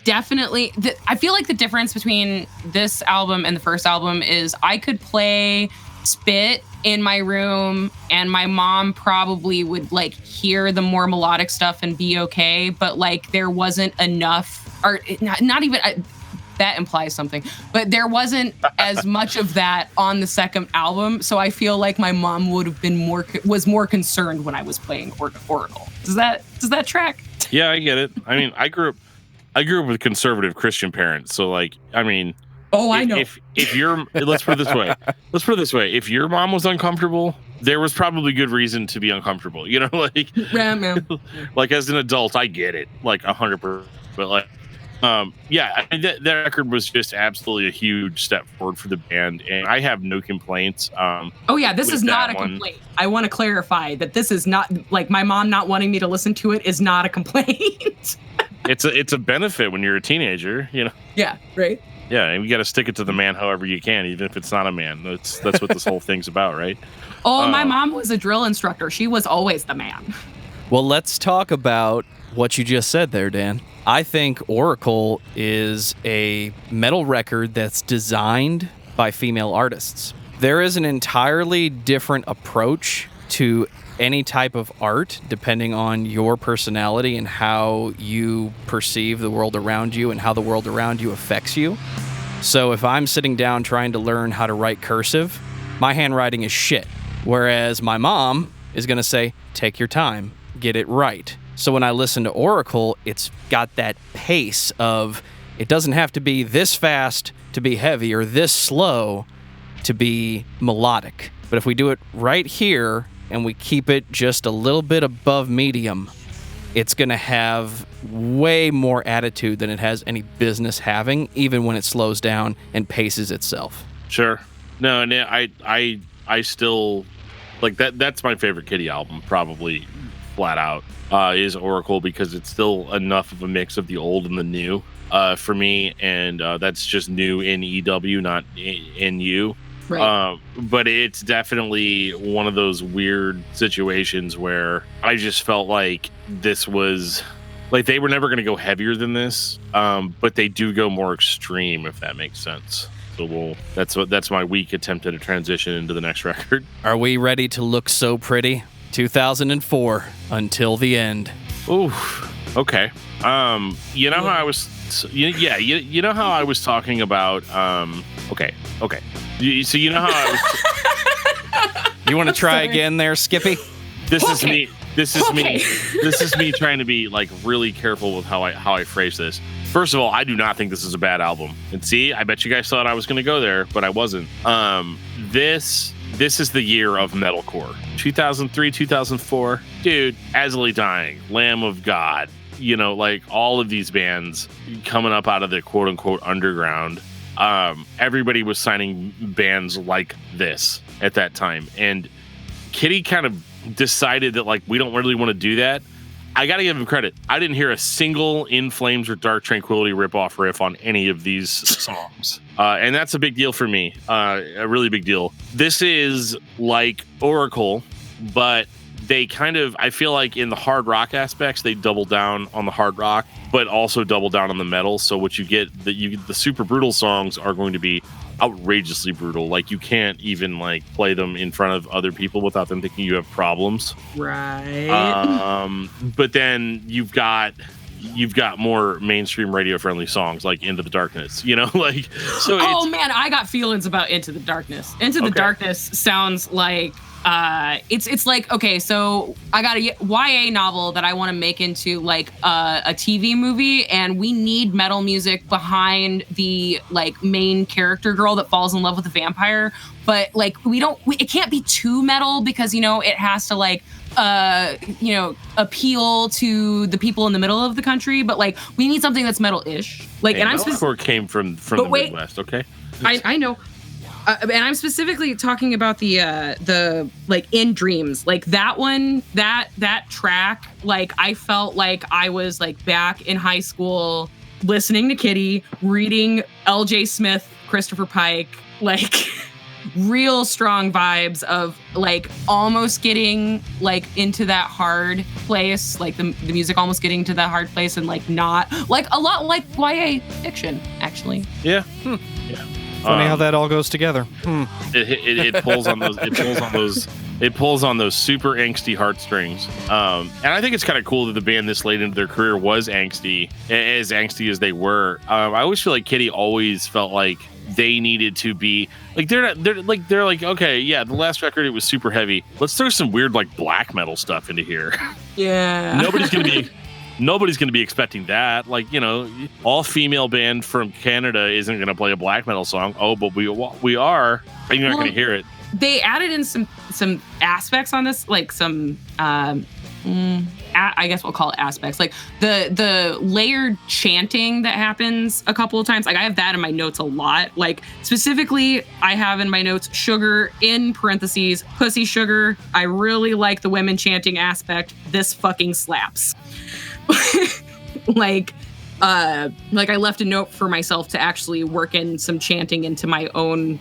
definitely... I feel like the difference between this album and the first album is I could play Spit in my room and my mom probably would like hear the more melodic stuff and be okay, but like there wasn't enough, or not even... that implies something, but there wasn't as much of that on the second album. So I feel like my mom would have been was more concerned when I was playing Oracle. Does that track? Yeah, I get it. I mean, I grew up with conservative Christian parents. So like, I mean, I know. If you're, let's put it this way. If your mom was uncomfortable, there was probably good reason to be uncomfortable. You know, like, like as an adult, I get it, like 100%. But like, yeah, I mean, that record was just absolutely a huge step forward for the band, and I have no complaints. This is not a complaint. I want to clarify that this is not like my mom not wanting me to listen to it is not a complaint. It's a benefit when you're a teenager, you know. Yeah, right. Yeah, and you got to stick it to the man however you can, even if it's not a man. That's what this whole thing's about, right? My mom was a drill instructor. She was always the man. Well, let's talk about what you just said there, Dan. I think Oracle is a metal record that's designed by female artists. There is an entirely different approach to any type of art depending on your personality and how you perceive the world around you and how the world around you affects you. So if I'm sitting down trying to learn how to write cursive, my handwriting is shit. Whereas my mom is going to say, take your time, get it right. So when I listen to Oracle, it's got that pace of, it doesn't have to be this fast to be heavy or this slow to be melodic. But if we do it right here and we keep it just a little bit above medium, it's going to have way more attitude than it has any business having, even when it slows down and paces itself. Sure. No, and I still, like, that's my favorite Kittie album, probably flat out. Is Oracle, because it's still enough of a mix of the old and the new for me, and that's just new in EW, not in U. Right. But it's definitely one of those weird situations where I just felt like this was like they were never going to go heavier than this, but they do go more extreme, if that makes sense. So that's my weak attempt at a transition into the next record. Are we ready to look so pretty? 2004, Until the End. Ooh, okay. You know how I was, you know how I was talking about, okay. So you know how I was. You want to try again there, Skippy? This is me trying to be like really careful with how I phrase this. First of all, I do not think this is a bad album. And see, I bet you guys thought I was going to go there, but I wasn't. This is the year of metalcore. 2003, 2004. Dude, Azalea Dying, Lamb of God, you know, like all of these bands coming up out of the quote unquote underground. Everybody was signing bands like this at that time. And Kittie kind of decided that like, we don't really want to do that. I gotta give him credit. I didn't hear a single In Flames or Dark Tranquility riff on any of these songs. And that's a big deal for me. A really big deal. This is like Oracle, but they kind of, I feel like in the hard rock aspects, they double down on the hard rock, but also double down on the metal. So what you get, the super brutal songs are going to be outrageously brutal. Like you can't even like play them in front of other people without them thinking you have problems. Right. But then you've got more mainstream radio friendly songs like Into the Darkness, like so. Oh man, I got feelings about Into the Darkness. Into the Darkness sounds like it's like, okay, so I got a YA novel that I want to make into like a TV movie, and we need metal music behind the like main character girl that falls in love with a vampire, but like it can't be too metal because it has to like appeal to the people in the middle of the country, but like we need something that's metal-ish. Like, and I'm came from the Midwest, okay? I know. And I'm specifically talking about the like In Dreams, like that one, that track. Like I felt like I was like back in high school listening to Kittie, reading L.J. Smith, Christopher Pike, like real strong vibes of like almost getting like into that hard place, like the music almost getting to that hard place, and like not like a lot like YA fiction actually. Yeah. Yeah. Funny how that all goes together. It pulls on those. It pulls on those super angsty heartstrings. And I think it's kind of cool that the band this late into their career was angsty as they were. I always feel like Kittie always felt like they needed to be like they're like okay, yeah, the last record it was super heavy. Let's throw some weird like black metal stuff into here. Yeah. Nobody's going to be expecting that. Like, all female band from Canada isn't going to play a black metal song. Oh, but we are. And you're not going to hear it. They added in some aspects on this, like some, I guess we'll call it aspects. Like the layered chanting that happens a couple of times. Like I have that in my notes a lot. Like specifically, I have in my notes sugar in parentheses, pussy sugar. I really like the women chanting aspect. This fucking slaps. like I left a note for myself to actually work in some chanting into my own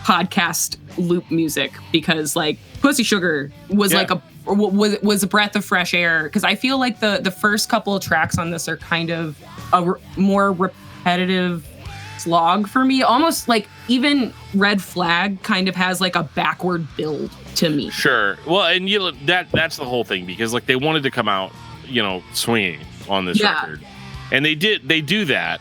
podcast loop music, because like Pussy Sugar was was a breath of fresh air, because I feel like the first couple of tracks on this are kind of a more repetitive slog for me, almost like even Red Flag kind of has like a backward build to me. Sure. Well, and that's the whole thing, because like they wanted to come out swinging on this record, and they do that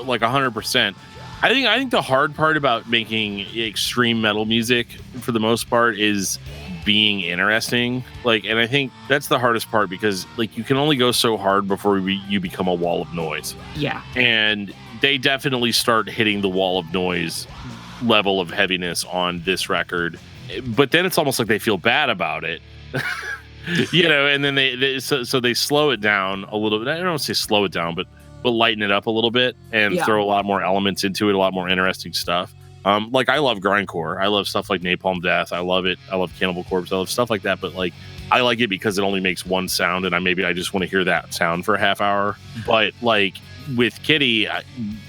like 100%. I think the hard part about making extreme metal music for the most part is being interesting, like, and I think that's the hardest part, because like you can only go so hard before you become a wall of noise. Yeah. And they definitely start hitting the wall of noise level of heaviness on this record, but then it's almost like they feel bad about it. And then they slow it down a little bit. I don't want to say slow it down, but lighten it up a little bit and throw a lot more elements into it, a lot more interesting stuff. Like I love grindcore. I love stuff like Napalm Death. I love it. I love Cannibal Corpse. I love stuff like that. But like, I like it because it only makes one sound, and I just want to hear that sound for a half hour. But like with Kittie,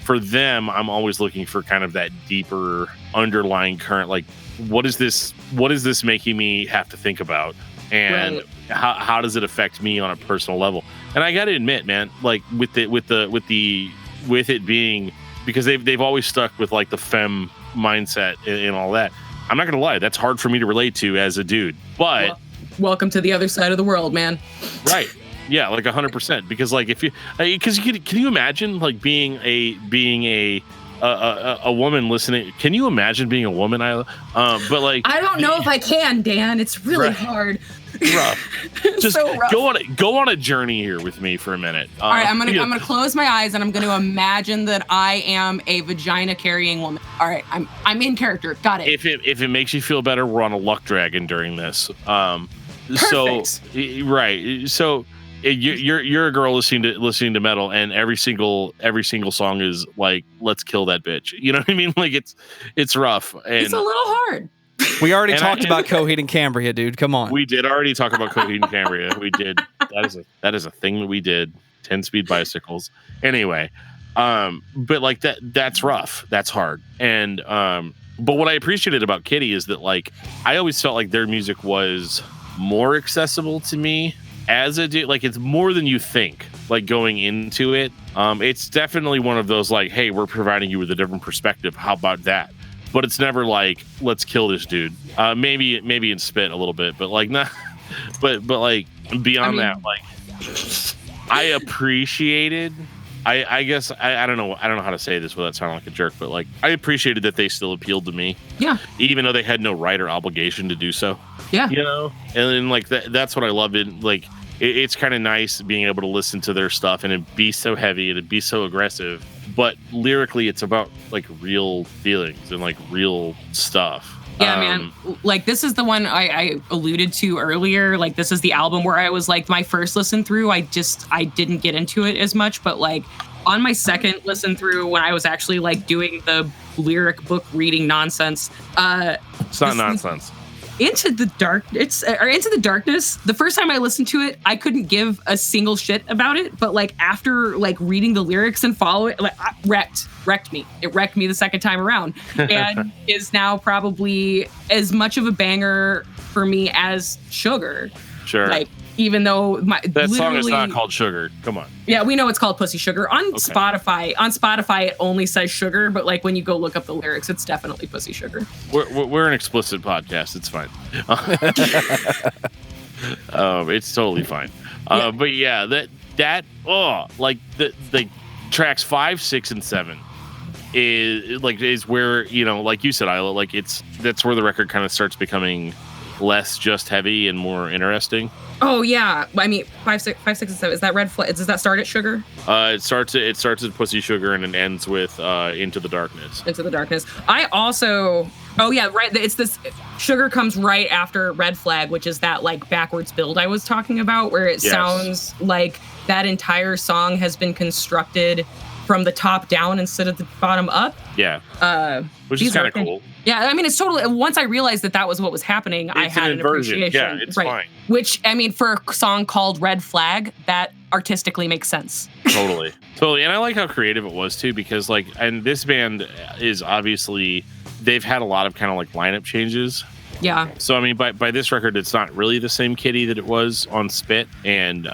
for them, I'm always looking for kind of that deeper underlying current. Like, what is this making me have to think about? And how does it affect me on a personal level? And I got to admit, man, like with it being, because they've always stuck with like the femme mindset and all that. I'm not gonna lie, that's hard for me to relate to as a dude. But welcome to the other side of the world, man. Right? Yeah, like 100%. Because like can you imagine like being a woman listening? Can you imagine being a woman? But like, I don't know if I can, Dan. It's really hard. Rough. Just so rough. Go on a journey here with me for a minute. All right, I'm gonna close my eyes and I'm gonna imagine that I am a vagina carrying woman. All right, I'm in character. Got it. If it makes you feel better, we're on a luck dragon during this. Perfect. So you're a girl listening to metal, and every single song is like, let's kill that bitch. You know what I mean? Like it's rough. And it's a little hard. We already talked about Coheed and Cambria, dude. Come on. We did already talk about Coheed and Cambria. We did. That is a thing that we did. 10-speed bicycles. Anyway, but like that's rough. That's hard. And but what I appreciated about Kittie is that like I always felt like their music was more accessible to me as a dude. Like it's more than you think. Like going into it, it's definitely one of those like, hey, we're providing you with a different perspective. How about that? But it's never like, let's kill this dude. Maybe in spit a little bit, but like not. But like beyond that, like I appreciated. I guess I don't know how to say this without sounding like a jerk, but like I appreciated that they still appealed to me. Yeah. Even though they had no right or obligation to do so. Yeah. You know, and then like that's what I love. It like it's kind of nice being able to listen to their stuff and it be so heavy and it be so aggressive. But lyrically, it's about like real feelings and like real stuff. Yeah, man. Like this is the one I alluded to earlier. Like this is the album where I was like my first listen through. I didn't get into it as much, but like on my second listen through when I was actually like doing the lyric book reading nonsense. It's not nonsense. Into the Darkness. The first time I listened to it, I couldn't give a single shit about it. But like after like reading the lyrics and following, like wrecked me. It wrecked me the second time around, and is now probably as much of a banger for me as Sugar. Sure. Like even though that song is not called Sugar. Come on. Yeah, we know it's called Pussy Sugar on Spotify. On Spotify, it only says Sugar, but like when you go look up the lyrics, it's definitely Pussy Sugar. We're an explicit podcast. It's fine. It's totally fine. Yeah. But yeah, like the tracks 5, 6, and 7 is where, you know, like you said, Isla, like that's where the record kind of starts becoming less just heavy and more interesting. Oh yeah, I mean 5, 6, and 7. Is that Red Flag? Does that start at Sugar? It starts at Pussy Sugar and it ends with Into the Darkness. Into the Darkness. I also. Oh yeah, right. It's this. Sugar comes right after Red Flag, which is that like backwards build I was talking about, where it sounds like that entire song has been constructed from the top down instead of the bottom up. Yeah. Which is kind of cool. Yeah, I mean, it's totally. Once I realized that was what was happening, I had an appreciation. Yeah, it's fine. Which, I mean, for a song called Red Flag, that artistically makes sense. Totally. And I like how creative it was too, because like, and this band is obviously, they've had a lot of kind of like lineup changes. Yeah. So I mean, by this record, it's not really the same Kittie that it was on Spit, and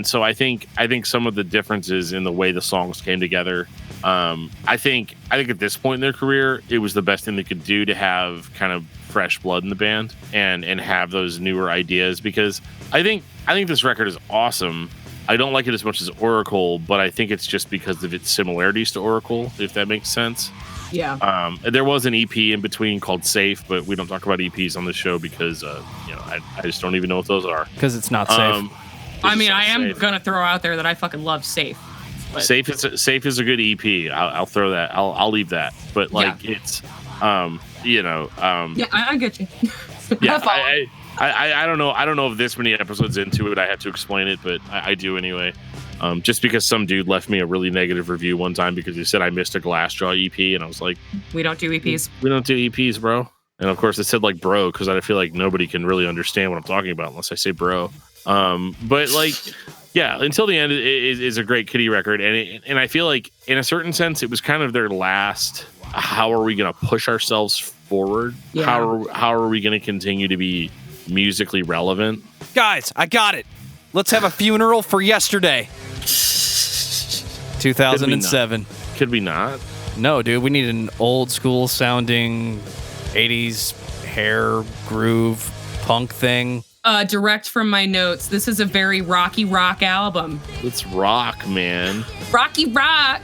so I think some of the differences in the way the songs came together. I think at this point in their career, it was the best thing they could do to have kind of fresh blood in the band and have those newer ideas, because I think this record is awesome. I don't like it as much as Oracle, but I think it's just because of its similarities to Oracle, if that makes sense. Yeah. There was an EP in between called Safe, but we don't talk about EPs on the show because I just don't even know what those are. Because it's not safe. I mean, I am gonna throw out there that I fucking love Safe. But. Safe is a good EP. I'll throw that. I'll leave that. But like it's Yeah, I get you. Yeah, I don't know. I don't know if this many episodes into it I have to explain it, but I do anyway. Just because some dude left me a really negative review one time because he said I missed a Glassjaw EP, and I was like, we don't do EPs. We don't do EPs, bro. And of course it said like bro, because I feel like nobody can really understand what I'm talking about unless I say bro. But like, yeah, Until the End is a great Kittie record, and I feel like in a certain sense it was kind of their last. How are we going to push ourselves forward? Yeah. How are we going to continue to be musically relevant? Guys, I got it. Let's have a funeral for yesterday. 2007. Could we not? No, dude. We need an old school sounding 80s hair groove punk thing. Direct from my notes. This is a very rocky rock album. It's rock, man. Rocky rock.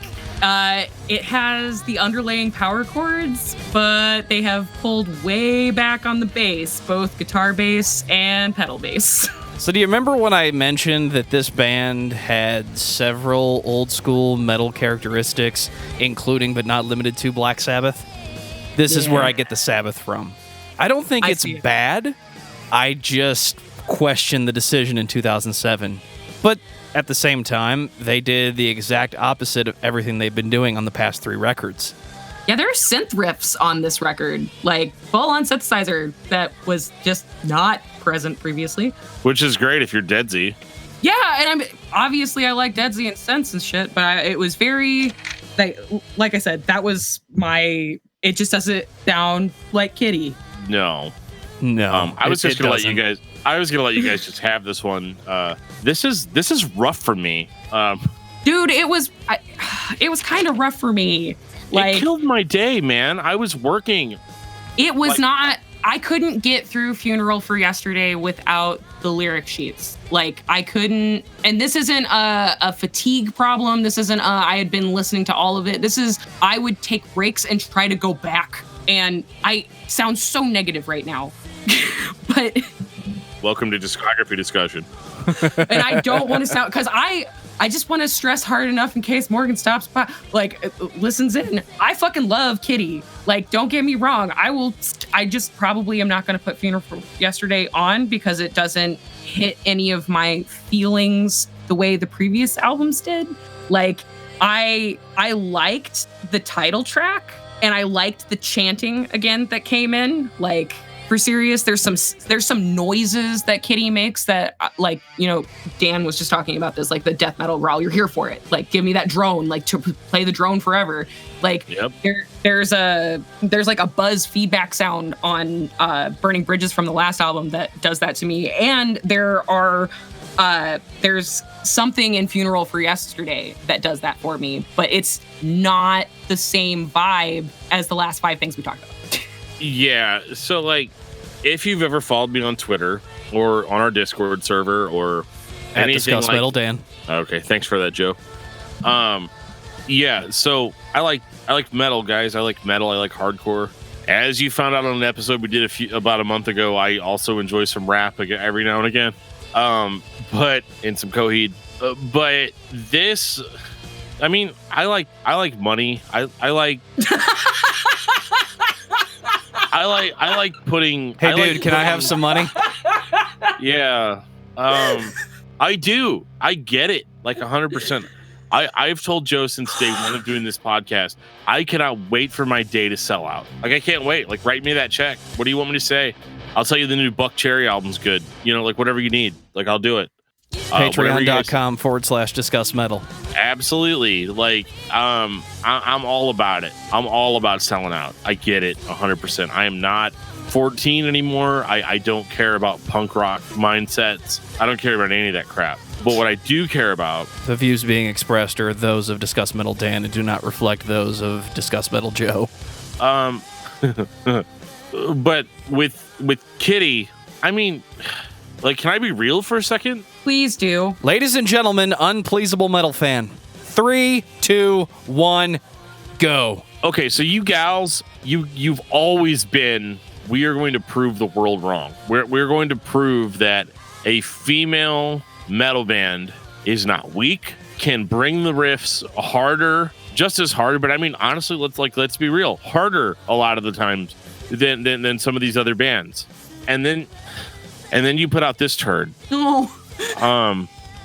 It has the underlaying power chords, but they have pulled way back on the bass, both guitar bass and pedal bass. So do you remember when I mentioned that this band had several old school metal characteristics, including but not limited to Black Sabbath? This is where I get the Sabbath from. I don't think it's bad. I just question the decision in 2007. But at the same time, they did the exact opposite of everything they've been doing on the past 3 records. Yeah, there are synth riffs on this record, like full-on synthesizer that was just not present previously. Which is great if you're Deadsy. Yeah, and obviously I like Deadsy and synths and shit, but it was very, like I said, that was it just doesn't sound like Kittie. No. I was just gonna let you guys. I was gonna let you guys just have this one. This is rough for me. Dude, it was kind of rough for me. Like, it killed my day, man. I was working. It was not. I couldn't get through Funeral for Yesterday without the lyric sheets. Like, I couldn't. And this isn't a fatigue problem. This isn't I had been listening to all of it. This is, I would take breaks and try to go back. And I sound so negative right now. But welcome to discography discussion. And I don't want to sound, because I just want to stress hard enough in case Morgan stops by, listens in. I fucking love Kittie. Like, don't get me wrong. I just probably am not going to put Funeral for Yesterday on because it doesn't hit any of my feelings the way the previous albums did. Like, I liked the title track and I liked the chanting again that came in. Like, for serious, there's some noises that Kittie makes that, like, you know, Dan was just talking about this, like the death metal growl. You're here for it. Like, give me that drone, like, to play the drone forever. Like, yep. There's like a buzz feedback sound on Burning Bridges from the last album that does that to me. And there's something in Funeral for Yesterday that does that for me, but it's not the same vibe as the last 5 things we talked about. Yeah, so, like, if you've ever followed me on Twitter or on our Discord server or at anything Discuss Metal, Dan. Okay, thanks for that, Joe. Yeah, so I like metal, guys. I like metal. I like hardcore. As you found out on an episode we did about a month ago, I also enjoy some rap every now and again. But in some Coheed. But this, I mean, I like money. I like. I like putting. Hey, dude, can I have some money? Yeah, I do. I get it, like 100%. I've told Joe since day one of doing this podcast, I cannot wait for my day to sell out. Like, I can't wait. Like, write me that check. What do you want me to say? I'll tell you the new Buck Cherry album's good. You know, like, whatever you need. Like, I'll do it. Patreon.com/discussmetal. Absolutely. Like, I'm all about it. I'm all about selling out. I get it 100%. I am not 14 anymore. I don't care about punk rock mindsets. I don't care about any of that crap. But what I do care about... The views being expressed are those of Discuss Metal Dan and do not reflect those of Discuss Metal Joe. But with Kittie, I mean... Like, can I be real for a second? Please do. Ladies and gentlemen, unpleasable metal fan. 3, 2, 1, go. Okay, so you gals, you've always been, we are going to prove the world wrong. We're going to prove that a female metal band is not weak, can bring the riffs harder, just as hard, but I mean, honestly, let's be real, harder a lot of the times than some of these other bands. And then you put out this turd. No.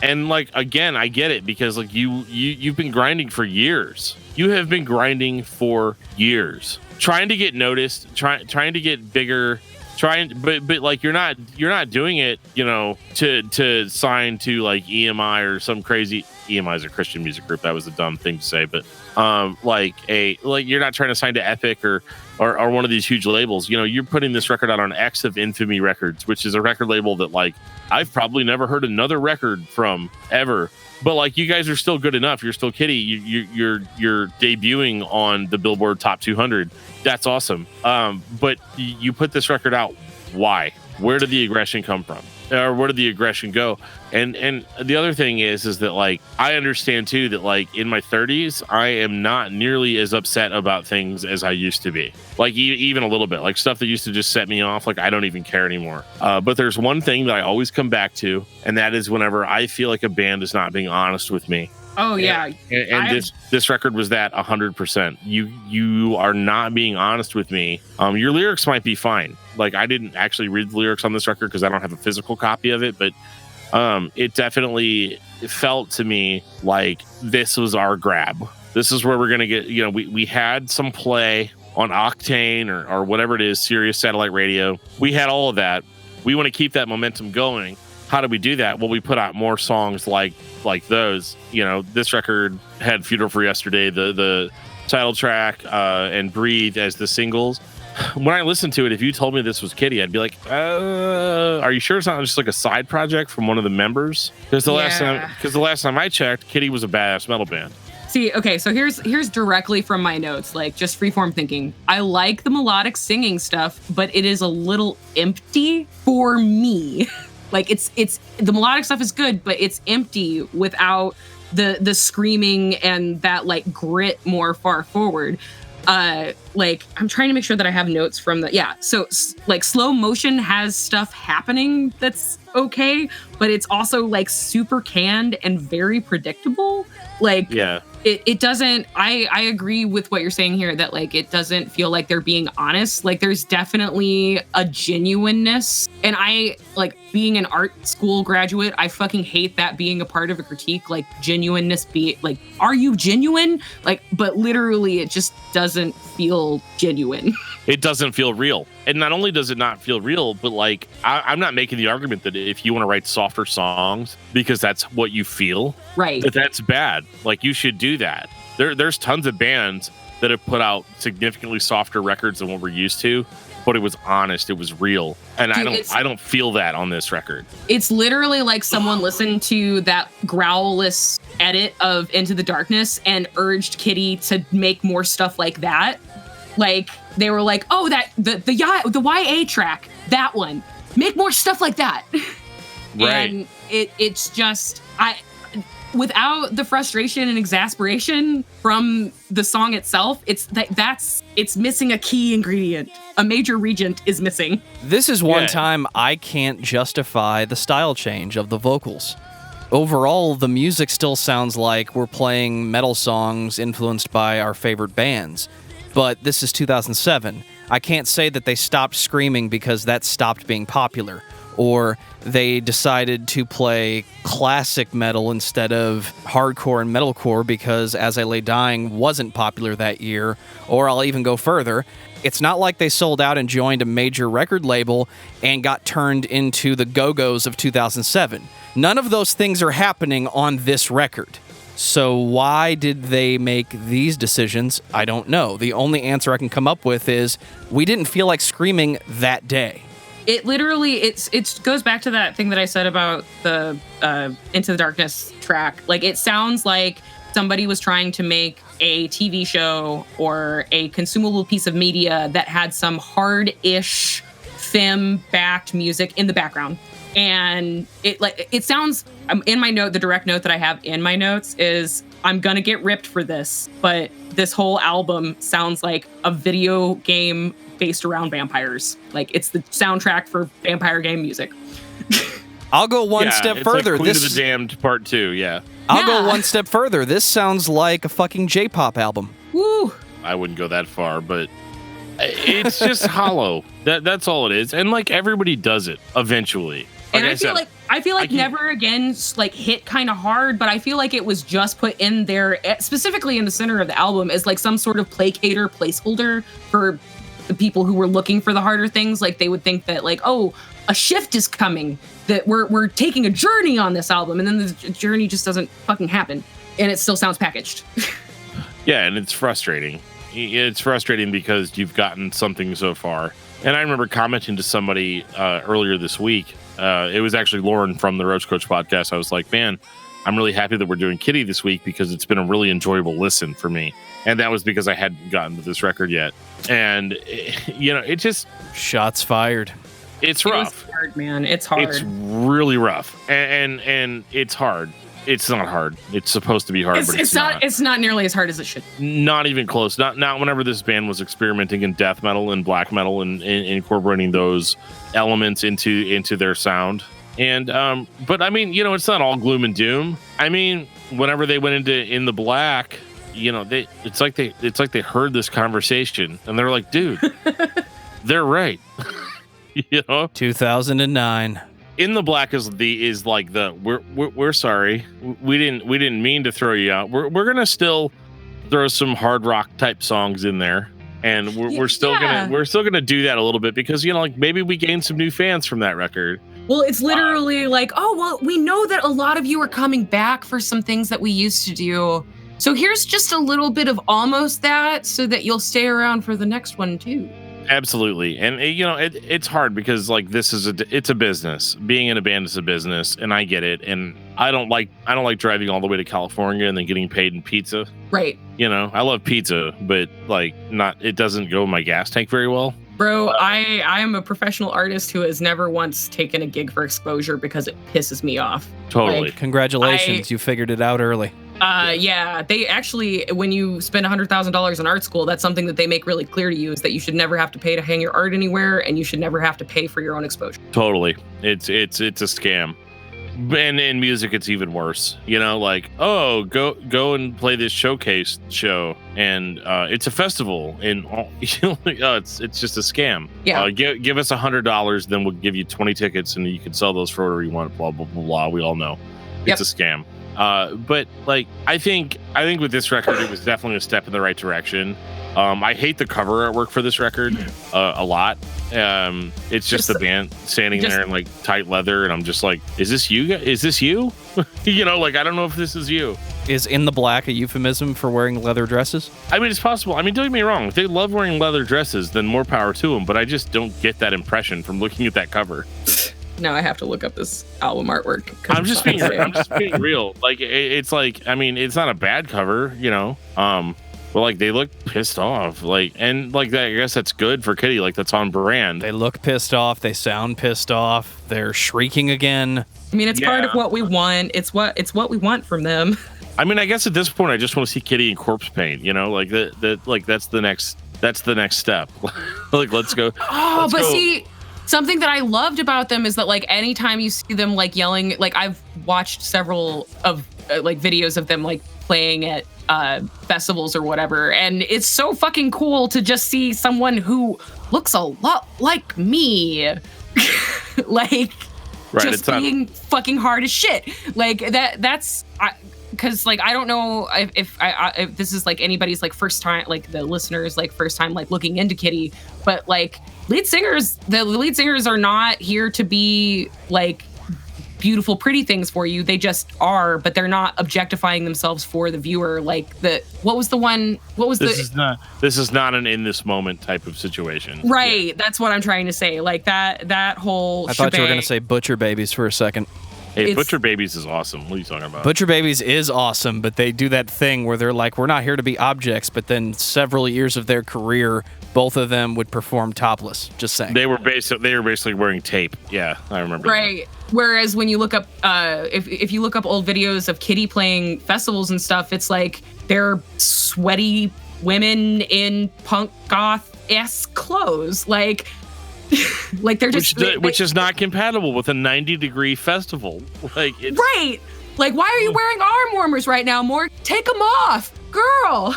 And, like, again, I get it, because, like, you've been grinding for years. You have been grinding for years, trying to get noticed, trying to get bigger, but like, you're not doing it, you know, to sign to, like, EMI or some crazy. EMI is a Christian music group. That was a dumb thing to say, but you're not trying to sign to Epic or one of these huge labels. You know, you're putting this record out on X of Infamy Records, which is a record label that, like, I've probably never heard another record from ever. But, like, you guys are still good enough. You're still Kittie. You're debuting on the Billboard Top 200. That's awesome. But you put this record out. Why? Where did the aggression come from? Or where did the aggression go? And the other thing is that, like, I understand too that, like, in my 30s, I am not nearly as upset about things as I used to be. Like, even a little bit, like, stuff that used to just set me off. Like, I don't even care anymore. But there's one thing that I always come back to, and that is whenever I feel like a band is not being honest with me. Oh yeah. And this record was that 100%. You are not being honest with me. Your lyrics might be fine. Like, I didn't actually read the lyrics on this record because I don't have a physical copy of it, but it definitely felt to me like this was our grab. This is where we're going to get, we had some play on Octane or whatever it is, Sirius satellite radio. We had all of that. We want to keep that momentum going. How do we do that? Well, we put out more songs like those. This record had Funeral for Yesterday, the title track, and Breathe as the singles. When I listened to it, if you told me this was Kittie, I'd be like, are you sure it's not just like a side project from one of the members? Because the last time I checked, Kittie was a badass metal band. See, okay, so here's directly from my notes, like just freeform thinking. I like the melodic singing stuff, but it is a little empty for me. Like it's the melodic stuff is good, but it's empty without the screaming and that like grit more far forward. Like I'm trying to make sure that I have notes from so like Slow Motion has stuff happening that's okay, but it's also like super canned and very predictable. Like it doesn't, I agree with what you're saying here that like it doesn't feel like they're being honest. Like there's definitely a genuineness, and I like being an art school graduate, I fucking hate that being a part of a critique. Like genuineness, be like, are you genuine? Like, but literally it just doesn't feel genuine. It doesn't feel real. And not only does it not feel real, but like I'm not making the argument that if you want to write softer songs because that's what you feel, right, that's bad. Like you should do that. There's tons of bands that have put out significantly softer records than what we're used to, but it was honest, it was real. And dude, I don't feel that on this record. It's literally like someone listened to that growlless edit of Into the Darkness and urged Kittie to make more stuff like that. Like they were like, oh, that the YA track, that one, make more stuff like that. Right. And it's just without the frustration and exasperation from the song itself, it's missing a key ingredient. A major regent is missing. This is one time I can't justify the style change of the vocals. Overall, the music still sounds like we're playing metal songs influenced by our favorite bands. But this is 2007. I can't say that they stopped screaming because that stopped being popular, or they decided to play classic metal instead of hardcore and metalcore because As I Lay Dying wasn't popular that year, or I'll even go further. It's not like they sold out and joined a major record label and got turned into the Go-Go's of 2007. None of those things are happening on this record. So why did they make these decisions? I don't know. The only answer I can come up with is we didn't feel like screaming that day. It literally, it goes back to that thing that I said about the Into the Darkness track. Like it sounds like somebody was trying to make a TV show or a consumable piece of media that had some hard-ish femme-backed music in the background. And it sounds, in my note, the direct note that I have in my notes is, I'm gonna get ripped for this, but this whole album sounds like a video game based around vampires. Like it's the soundtrack for vampire game music. I'll go one step further. Like Queen of the Damned Part 2, I'll go one step further. This sounds like a fucking J-pop album. Woo! I wouldn't go that far, but it's just hollow. That's all it is. And like everybody does it eventually. And I feel like Never Again like hit kind of hard, but I feel like it was just put in there specifically in the center of the album as like some sort of placeholder for the people who were looking for the harder things. Like they would think that like, oh, a shift is coming, that we're taking a journey on this album, and then the journey just doesn't fucking happen, and it still sounds packaged. Yeah, and it's frustrating. It's frustrating because you've gotten something so far. And I remember commenting to somebody earlier this week. It was actually Lauren from the Roach Coach podcast. I was like, man, I'm really happy that we're doing Kittie this week because it's been a really enjoyable listen for me. And that was because I hadn't gotten to this record yet. And, it just... Shots fired. It's rough. It's hard, man. It's hard. It's really rough. And it's hard. It's not hard. It's supposed to be hard, but it's not. It's not nearly as hard as it should. Not even close. Not whenever this band was experimenting in death metal and black metal and incorporating those elements into their sound. And but I mean, it's not all gloom and doom. I mean, whenever they went into In the Black, it's like they heard this conversation and they're like, dude, they're right. 2009. In the Black is like the we're sorry, we didn't mean to throw you out. We're gonna still throw some hard rock type songs in there. And we're still gonna do that a little bit because, you know, like maybe we gain some new fans from that record. Well, it's literally like, oh, well, we know that a lot of you are coming back for some things that we used to do. So here's just a little bit of almost that so that you'll stay around for the next one too. Absolutely. And you know, it's hard because like it's a business. Being in a band is a business, and I get it. And I don't like driving all the way to California and then getting paid in pizza. Right. You know, I love pizza, but like it doesn't go in my gas tank very well. Bro, I am a professional artist who has never once taken a gig for exposure because it pisses me off. Totally. Like, Congratulations, you figured it out early. Yeah, they actually, when you spend $100,000 in art school, that's something that they make really clear to you is that you should never have to pay to hang your art anywhere, and you should never have to pay for your own exposure. Totally. It's a scam. And in music, it's even worse. You know, like, oh, go and play this showcase show, and it's a festival, and it's just a scam. Yeah. Give us $100, then we'll give you 20 tickets, and you can sell those for whatever you want. Blah blah blah blah. We all know it's a scam. But like, I think with this record, it was definitely a step in the right direction. I hate the cover artwork for this record a lot. It's just the band standing there in like tight leather, and I'm just like, is this you? Is this you? You know, like, I don't know if this is you. Is in the black a euphemism for wearing leather dresses? I mean, it's possible. I mean, don't get me wrong. If they love wearing leather dresses, then more power to them. But I just don't get that impression from looking at that cover. Now I have to look up this album artwork. I'm just being real. Like, it's like, I mean, it's not a bad cover, you know. But like, they look pissed off. Like, and like that, I guess that's good for Kittie. Like, that's on brand. They look pissed off. They sound pissed off. They're shrieking again. I mean, it's part of what we want. It's what we want from them. I mean, I guess at this point, I just want to see Kittie in corpse paint. You know, like that's the next step. Like, let's go. Oh, but see, something that I loved about them is that like anytime you see them like yelling, like I've watched several of like videos of them like playing at festivals or whatever, and it's so fucking cool to just see someone who looks a lot like me, like just being fucking hard as shit. Like that's because like I don't know if this is like anybody's like first time, like the listeners like first time like looking into Kittie, but like the lead singers are not here to be like beautiful, pretty things for you. They just are, but they're not objectifying themselves for the viewer. Like this is not an in this moment type of situation. Right. Yeah. That's what I'm trying to say. Like that whole I thought you were going to say Butcher Babies for a second. Hey, Butcher Babies is awesome. What are you talking about? Butcher Babies is awesome, but they do that thing where they're like, we're not here to be objects, but then several years of their career, both of them would perform topless. Just saying. They were basically wearing tape. Yeah, I remember. Right. That. Whereas when you look up, if you look up old videos of Kittie playing festivals and stuff, it's like they're sweaty women in punk goth-esque clothes. Like they're just which is not compatible with a 90-degree festival. Like, it's right. Like, why are you wearing arm warmers right now, Morg? Take them off, girl.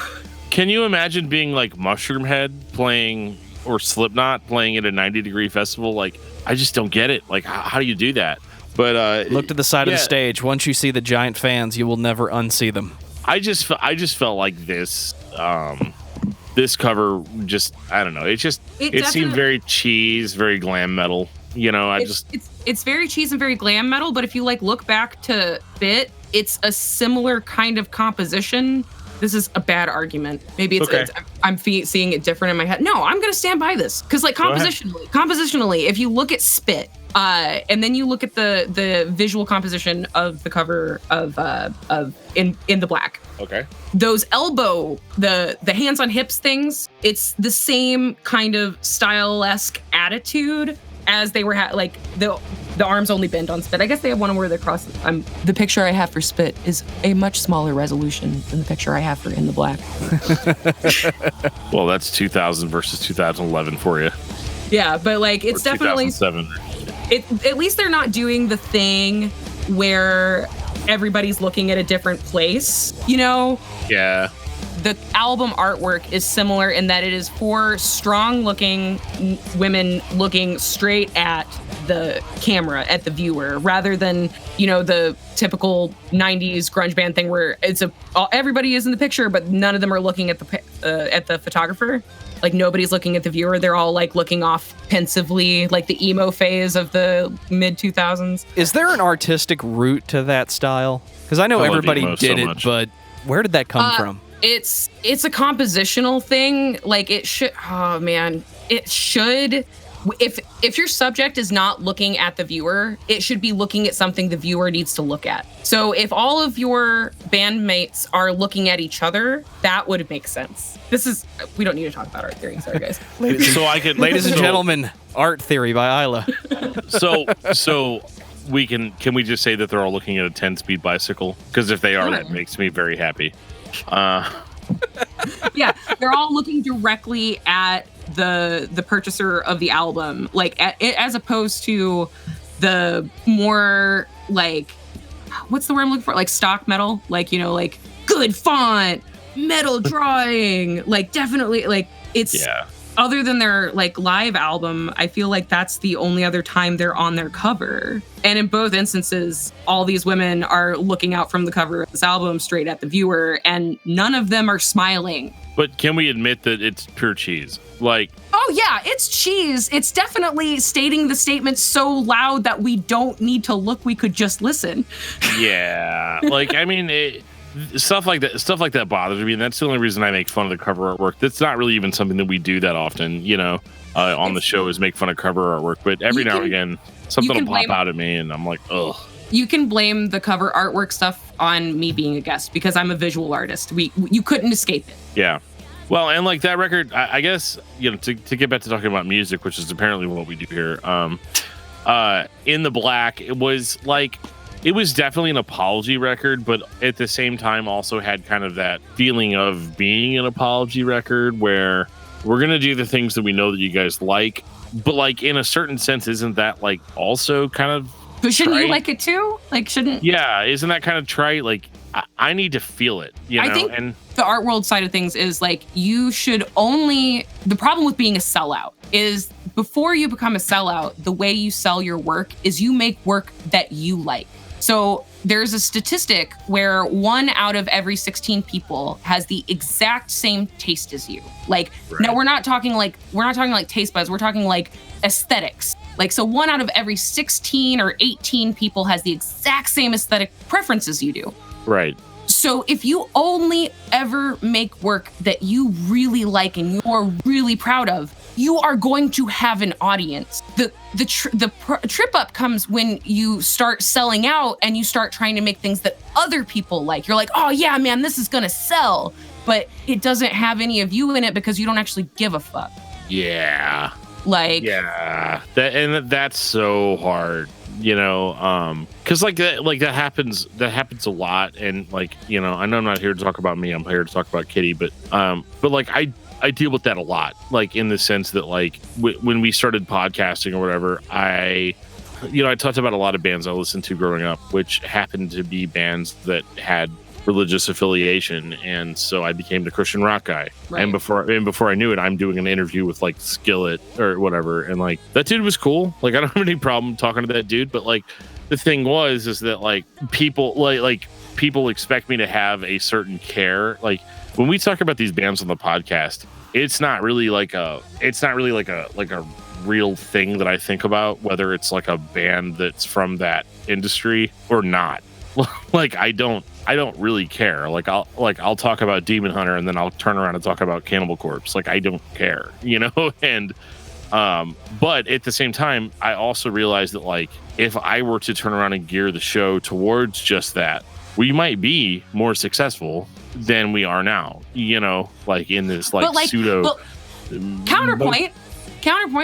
Can you imagine being like Mushroomhead playing or Slipknot playing at a 90-degree festival? Like, I just don't get it. Like, how do you do that? But look to the side of the stage. Once you see the giant fans, you will never unsee them. I just felt like this. This cover just, I don't know. It seemed very cheese, very glam metal. You know, it's very cheese and very glam metal. But if you like look back to Bit, it's a similar kind of composition. This is a bad argument. Maybe it's I'm seeing it different in my head. No, I'm gonna stand by this because like compositionally, if you look at Spit, and then you look at the visual composition of the cover of In the Black. Okay. Those elbow, the hands on hips things, it's the same kind of style-esque attitude as they were like the arms only bend on Spit. I guess they have one where they're crossed. The picture I have for Spit is a much smaller resolution than the picture I have for In the Black. Well, that's 2000 versus 2011 for you. Yeah, but like it's definitely 2007. At least they're not doing the thing where everybody's looking at a different place, you know? Yeah. The album artwork is similar in that it is 4 strong-looking women looking straight at the camera, at the viewer, rather than, you know, the typical 90s grunge band thing where everybody is in the picture, but none of them are looking at the photographer. Like, nobody's looking at the viewer. They're all like looking off pensively, like the emo phase of the mid 2000s. Is there an artistic root to that style? Because I know everybody did it, but where did that come from? It's a compositional thing. Like, it should. Oh man, it should. If your subject is not looking at the viewer, it should be looking at something the viewer needs to look at. So if all of your bandmates are looking at each other, that would make sense. We don't need to talk about art theory. Sorry, guys. Ladies and gentlemen, art theory by Isla. So can we just say that they're all looking at a 10-speed bicycle? Because if they are, that makes me very happy. Yeah, they're all looking directly at the purchaser of the album, like as opposed to the more like, what's the word I'm looking for? Like stock metal, like, you know, like good font, metal drawing, like definitely like it's other than their like live album, I feel like that's the only other time they're on their cover. And in both instances, all these women are looking out from the cover of this album straight at the viewer, and none of them are smiling. But can we admit that it's pure cheese? Like, oh yeah, it's cheese. It's definitely stating the statement so loud that we don't need to look, we could just listen. Yeah. Like, I mean, stuff like that bothers me, and that's the only reason I make fun of the cover artwork. That's not really even something that we do that often, you know, on the show, is make fun of cover artwork. But every now and again, something will pop out at me, and I'm like, ugh. You can blame the cover artwork stuff on me being a guest, because I'm a visual artist. You couldn't escape it. Yeah. Well, and like that record, I guess, you know, to get back to talking about music, which is apparently what we do here, In the Black, it was definitely an apology record, but at the same time also had kind of that feeling of being an apology record where we're going to do the things that we know that you guys like, but like in a certain sense, isn't that like also kind of But shouldn't trite? You like it too? Like, shouldn't... Yeah, isn't that kind of trite? Like, I need to feel it, you know? I think the art world side of things is like, you should only... The problem with being a sellout is before you become a sellout, the way you sell your work is you make work that you like. So there's a statistic where 1 out of every 16 people has the exact same taste as you. Like, right. Now we're not talking like taste buds, we're talking like aesthetics. Like, so 1 out of every 16 or 18 people has the exact same aesthetic preferences you do. Right. So if you only ever make work that you really like and you're really proud of, you are going to have an audience. The trip up comes when you start selling out and you start trying to make things that other people like. You're like, oh yeah, man, this is gonna sell. But it doesn't have any of you in it because you don't actually give a fuck. Yeah. Like, yeah. That's so hard. You know, because like that happens a lot, and like, you know, I know I'm not here to talk about me, I'm here to talk about Kittie, but like I deal with that a lot, like in the sense that like when we started podcasting or whatever, I talked about a lot of bands I listened to growing up, which happened to be bands that had religious affiliation, and so I became the Christian rock guy. Right. And before I knew it, I'm doing an interview with like Skillet or whatever, and like that dude was cool. Like, I don't have any problem talking to that dude, but like the thing is that like people like people expect me to have a certain care. Like when we talk about these bands on the podcast, it's not really like a real thing that I think about, whether it's like a band that's from that industry or not. Like I don't really care. Like I'll talk about Demon Hunter and then I'll turn around and talk about Cannibal Corpse. Like I don't care, you know? And but at the same time, I also realize that like if I were to turn around and gear the show towards just that, we might be more successful than we are now, you know, like in this like pseudo counterpoint,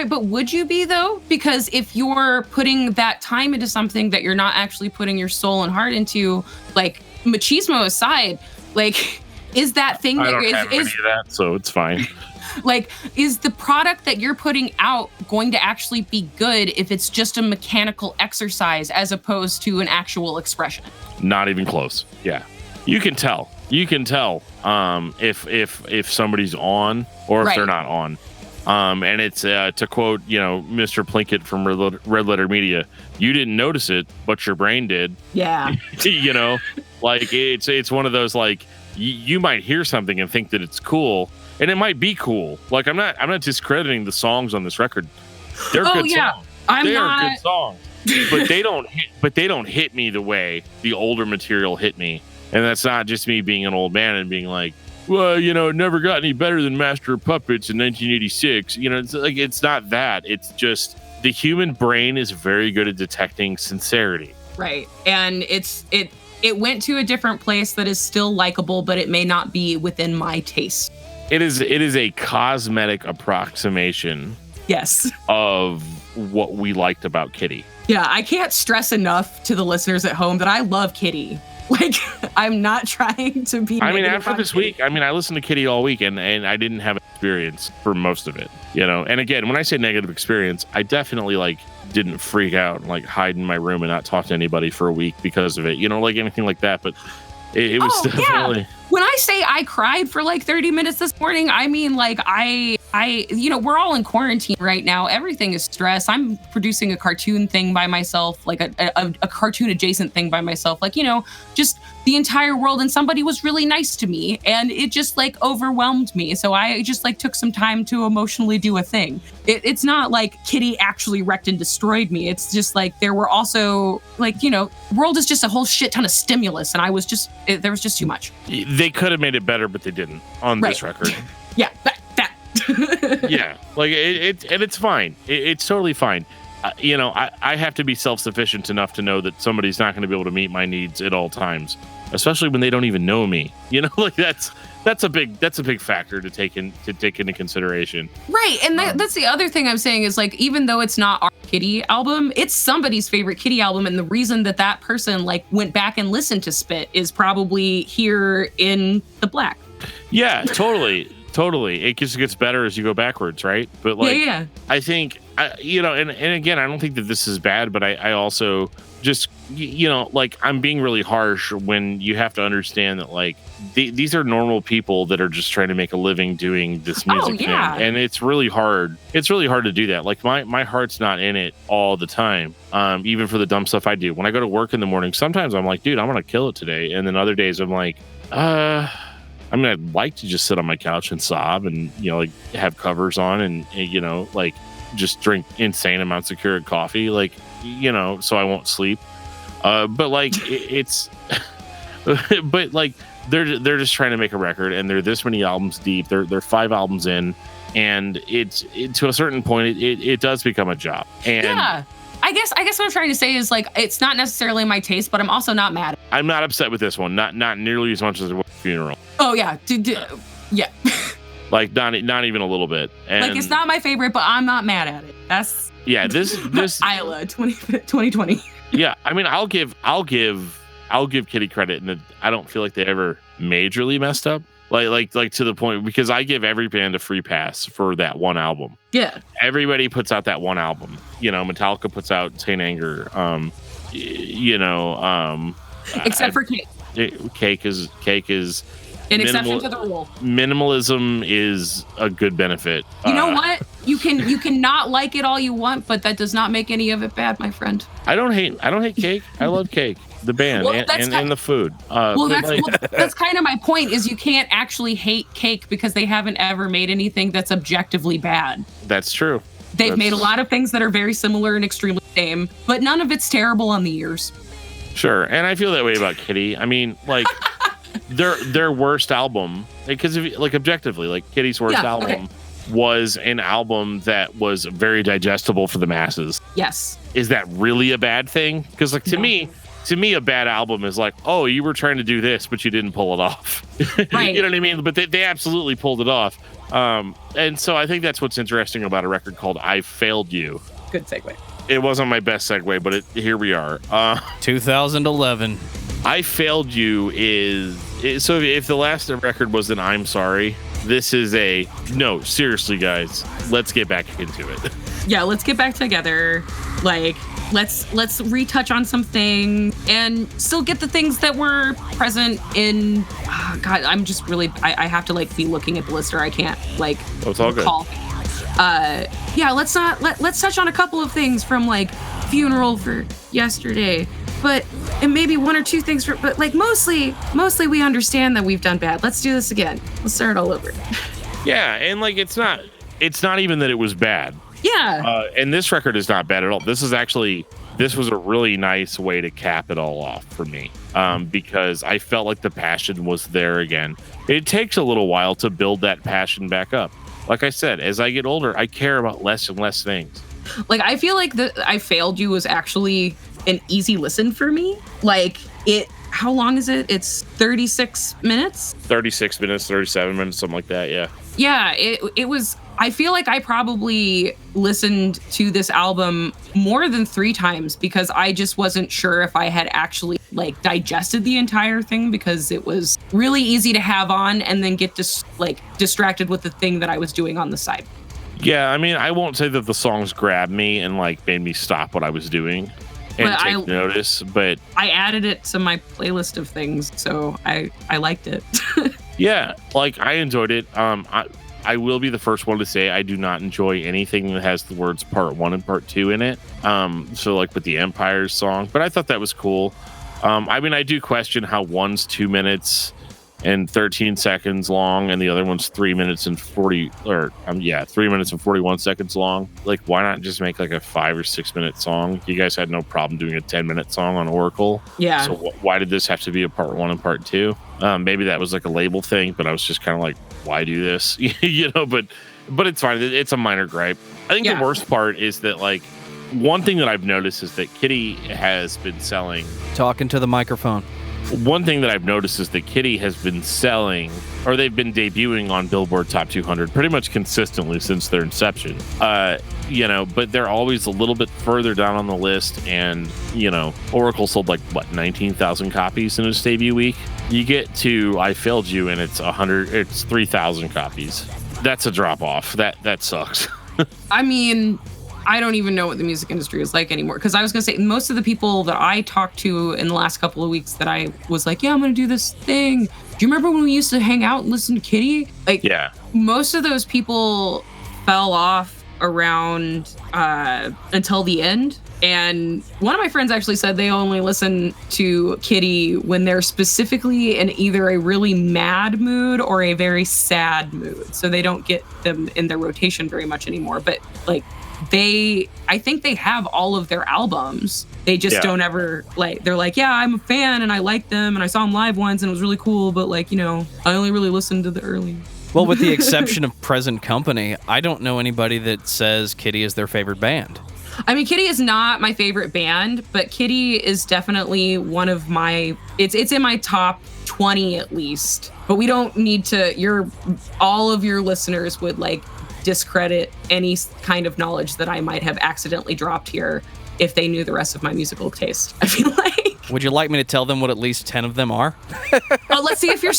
but would you be though? Because if you're putting that time into something that you're not actually putting your soul and heart into, like machismo aside, like is that thing that is any of that, so it's fine. Like, is the product that you're putting out going to actually be good if it's just a mechanical exercise as opposed to an actual expression? Not even close. Yeah. You can tell if somebody's on or if they're not on. And it's to quote, Mr. Plinkett from Red Letter Media, you didn't notice it, but your brain did. Yeah. Like it's one of those, like, you might hear something and think that it's cool, and it might be cool. Like, I'm not discrediting the songs on this record. They're good songs. They are good songs. But they don't hit me the way the older material hit me. And that's not just me being an old man and being like, well, it never got any better than Master of Puppets in 1986. It's not that. It's just the human brain is very good at detecting sincerity. Right. And it went to a different place that is still likable, but it may not be within my taste. It is a cosmetic approximation. Yes. Of what we liked about Kittie. Yeah, I can't stress enough to the listeners at home that I love Kittie. Like, I'm not trying to be. I mean, after this week, I listened to Kittie all week, and I didn't have an experience for most of it, And again, when I say negative experience, I definitely didn't freak out and hide in my room and not talk to anybody for a week because of it, anything like that. But it was definitely. Yeah. When I say I cried for 30 minutes this morning, I mean we're all in quarantine right now. Everything is stress. I'm producing a cartoon thing by myself, like a cartoon adjacent thing by myself, just the entire world. And somebody was really nice to me, and it just overwhelmed me. So I just took some time to emotionally do a thing. It's not like Kittie actually wrecked and destroyed me. It's just there were also world is just a whole shit ton of stimulus, and there was just too much. They could have made it better, but they didn't on this record. Yeah, that. Yeah, it's fine. It's totally fine. I have to be self-sufficient enough to know that somebody's not going to be able to meet my needs at all times, especially when they don't even know me. That's a big factor to take into consideration. Right, and that's the other thing I'm saying is even though it's not our Kittie album, it's somebody's favorite Kittie album, and the reason that person went back and listened to Spit is probably here in the black. Yeah, totally. It just gets better as you go backwards, right? But yeah. I think and again, I don't think that this is bad, but I also just I'm being really harsh when you have to understand that these are normal people that are just trying to make a living doing this music thing, and it's really hard. It's really hard to do that. My heart's not in it all the time. Even for the dumb stuff I do. When I go to work in the morning, sometimes I'm like, dude, I'm gonna kill it today, and then other days I'm like, I'd like to just sit on my couch and sob and, have covers on and, just drink insane amounts of Keurig coffee, so I won't sleep. It's, but they're just trying to make a record, and they're this many albums deep. They're 5 albums in, and it's to a certain point, it does become a job. And yeah. I guess what I'm trying to say is it's not necessarily my taste, but I'm also not mad. I'm not upset with this one. Not nearly as much as the Funeral. Oh yeah, yeah. Not even a little bit. And it's not my favorite, but I'm not mad at it. That's this ILA 2020. Yeah, I'll give Kittie credit, and I don't feel like they ever majorly messed up. Like to the point, because I give every band a free pass for that one album. Yeah. Everybody puts out that one album. Metallica puts out Saint Anger. Except for Cake. Cake is an exception to the rule. Minimalism is a good benefit. You know what? You can not like it all you want, but that does not make any of it bad, my friend. I don't hate Cake. I love Cake, the band, and the food. That's kind of my point. Is you can't actually hate Cake because they haven't ever made anything that's objectively bad. That's true. They've made a lot of things that are very similar and extremely same, but none of it's terrible on the ears. Sure, and I feel that way about Kittie. Their worst album, because objectively, Kittie's worst album was an album that was very digestible for the masses. Yes. Is that really a bad thing? Because to me, a bad album is oh, you were trying to do this, but you didn't pull it off. Right. You know what I mean? But they absolutely pulled it off. And so I think that's what's interesting about a record called I Failed You. Good segue. It wasn't my best segue, but here we are. 2011. I Failed You so if the last record was an I'm Sorry, this is no, seriously, guys, let's get back into it. Yeah, let's get back together. Let's retouch on some things and still get the things that were present in. Oh God, I'm just really. I have to be looking at the list, or I can't it's all recall. good. let's touch on a couple of things from like Funeral for Yesterday, and maybe one or two things but like mostly we understand that we've done bad. Let's do this again. Let's start all over. Yeah, and like it's not even that it was bad. Yeah. And this record is not bad at all. This was a really nice way to cap it all off for me, because I felt like the passion was there again. It takes a little while to build that passion back up. Like I said, as I get older, I care about less and less things. Like, I feel like I Failed You was actually an easy listen for me. Like, how long is it? It's 36 minutes? 36 minutes, 37 minutes, something like that, yeah. Yeah, it was... I feel like I probably listened to this album more than 3 times because I just wasn't sure if I had actually like digested the entire thing, because it was really easy to have on and then get distracted with the thing that I was doing on the side. Yeah, I mean, I won't say that the songs grabbed me and like made me stop what I was doing and take notice, but I added it to my playlist of things, so I liked it. Yeah, like I enjoyed it. I will be the first one to say I do not enjoy anything that has the words part 1 and part 2 in it. So like with the Empires song, but I thought that was cool. I mean, I do question how one's 2 minutes and 13 seconds long and the other one's 3 minutes and 3 minutes and 41 seconds long. Like, why not just make like a 5 or 6 minute song? You guys had no problem doing a 10-minute song on Oracle. Yeah. So why did this have to be a part 1 and part 2? Maybe that was like a label thing, but I was just kind of like, why do this? But it's fine. It's a minor gripe. I think the worst part is that like one thing that I've noticed is that Kittie has been selling. Talking to the microphone. One thing that I've noticed is that Kittie has been selling, or they've been debuting on Billboard Top 200 pretty much consistently since their inception. But they're always a little bit further down on the list. And, Oracle sold 19,000 copies in its debut week. You get to I Failed You and it's 3,000 copies. That's a drop off. That sucks. I mean, I don't even know what the music industry is like anymore. Because I was going to say, most of the people that I talked to in the last couple of weeks that I was like, yeah, I'm going to do this thing. Do you remember when we used to hang out and listen to Kittie? Like, yeah. Most of those people fell off around until the end. And one of my friends actually said they only listen to Kittie when they're specifically in either a really mad mood or a very sad mood. So they don't get them in their rotation very much anymore. But like, I think they have all of their albums. They just don't ever they're like, yeah, I'm a fan and I like them and I saw them live once and it was really cool, but I only really listened to the early. Well, with the exception of Present Company, I don't know anybody that says Kittie is their favorite band. I mean, Kittie is not my favorite band, but Kittie is definitely one of my, it's in my top 20 at least. But we don't need to, all of your listeners would discredit any kind of knowledge that I might have accidentally dropped here if they knew the rest of my musical taste. I feel like. Would you like me to tell them what at least 10 of them are? Oh, let's see if you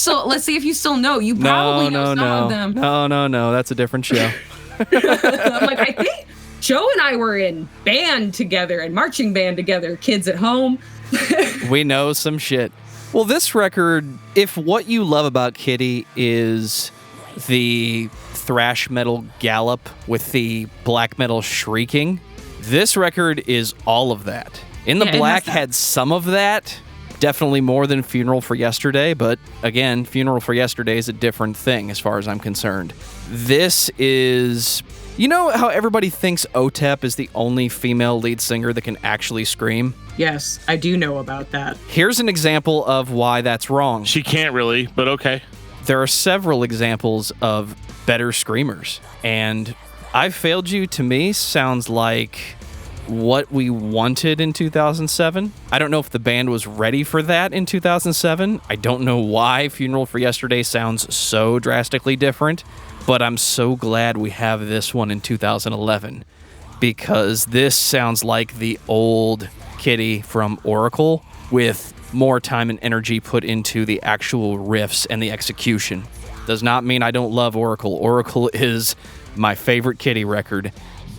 still know. You probably know some of them. No. That's a different show. I'm like, I think Joe and I were in band together and marching band together, kids at home. We know some shit. Well, this record, if what you love about Kittie is the thrash metal gallop with the black metal shrieking, this record is all of that. In the Black had some of that, definitely more than Funeral for Yesterday, but again, Funeral for Yesterday is a different thing as far as I'm concerned. This is... You know how everybody thinks OTEP is the only female lead singer that can actually scream? Yes, I do know about that. Here's an example of why that's wrong. She can't really, but okay. There are several examples of better screamers, and I Failed You, to me, sounds like what we wanted in 2007. I don't know if the band was ready for that in 2007. I don't know why Funeral for Yesterday sounds so drastically different. But I'm so glad we have this one in 2011 because this sounds like the old Kittie from Oracle with more time and energy put into the actual riffs and the execution. Does not mean I don't love Oracle. Oracle is my favorite Kittie record,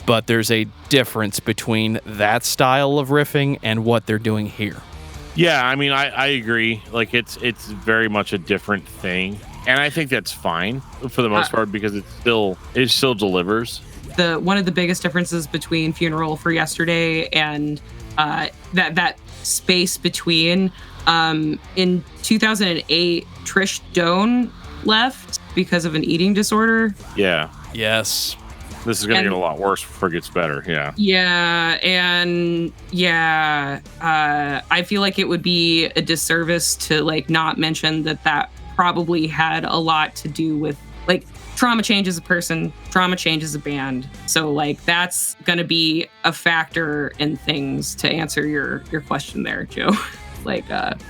but there's a difference between that style of riffing and what they're doing here. Yeah, I mean, I agree. Like, it's very much a different thing. And I think that's fine for the most part because it still delivers. one of the biggest differences between Funeral for Yesterday and that space between. In 2008, Trish Doan left because of an eating disorder. Yeah. Yes. This is going to get a lot worse before it gets better. Yeah. Yeah. And I feel like it would be a disservice to like not mention that probably had a lot to do with like trauma changes a person, trauma changes a band. So like that's going to be a factor in things to answer your question there, Joe. Like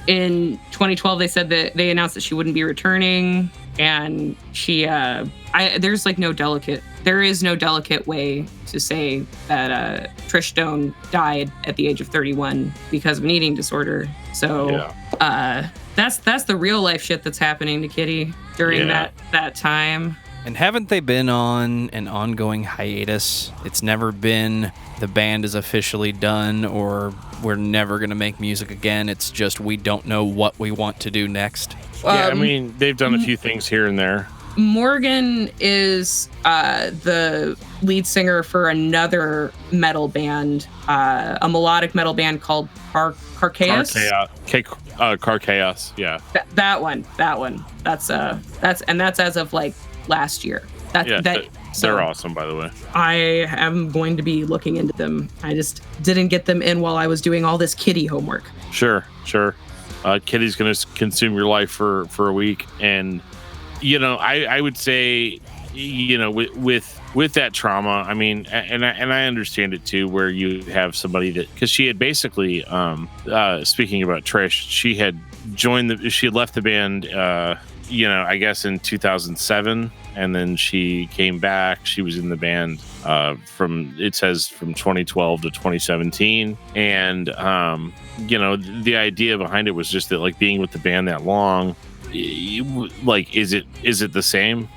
in 2012, they said that they announced that she wouldn't be returning, and there is no delicate way to say that Trish Doan died at the age of 31 because of an eating disorder. So that's the real life shit that's happening to Kittie during that time. And haven't they been on an ongoing hiatus? It's never been the band is officially done or we're never going to make music again. It's just we don't know what we want to do next. Yeah, I mean, they've done a few things here and there. Morgan is the lead singer for another metal band, a melodic metal band called Carchaos. Carchaos, yeah. That one. That's as of like last year. They're awesome, by the way. I am going to be looking into them. I just didn't get them in while I was doing all this Kittie homework. Sure. Kittie's going to consume your life for a week. And, I would say, with that trauma, I mean, and I understand it too, where you have somebody because she had basically, speaking about Trish, she had left the band, I guess in 2007, and then she came back. She was in the band from 2012 to 2017, and the idea behind it was just that like being with the band that long, like is it the same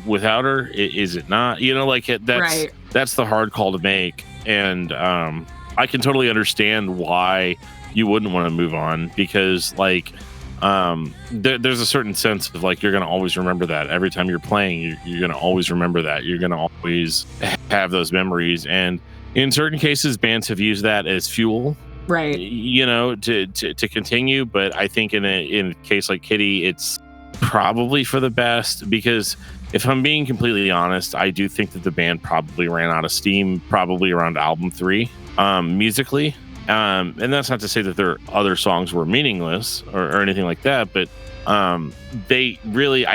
without her? Is it not? That's the hard call to make, and I can totally understand why you wouldn't want to move on, because like there's a certain sense of like you're going to always remember that every time you're playing. You're going to always remember that. You're going to always have those memories, and in certain cases bands have used that as fuel, right, to continue. But I think in a case like Kittie, it's probably for the best, because if I'm being completely honest, I do think that the band probably ran out of steam probably around album 3 musically. And that's not to say that their other songs were meaningless or anything like that, but I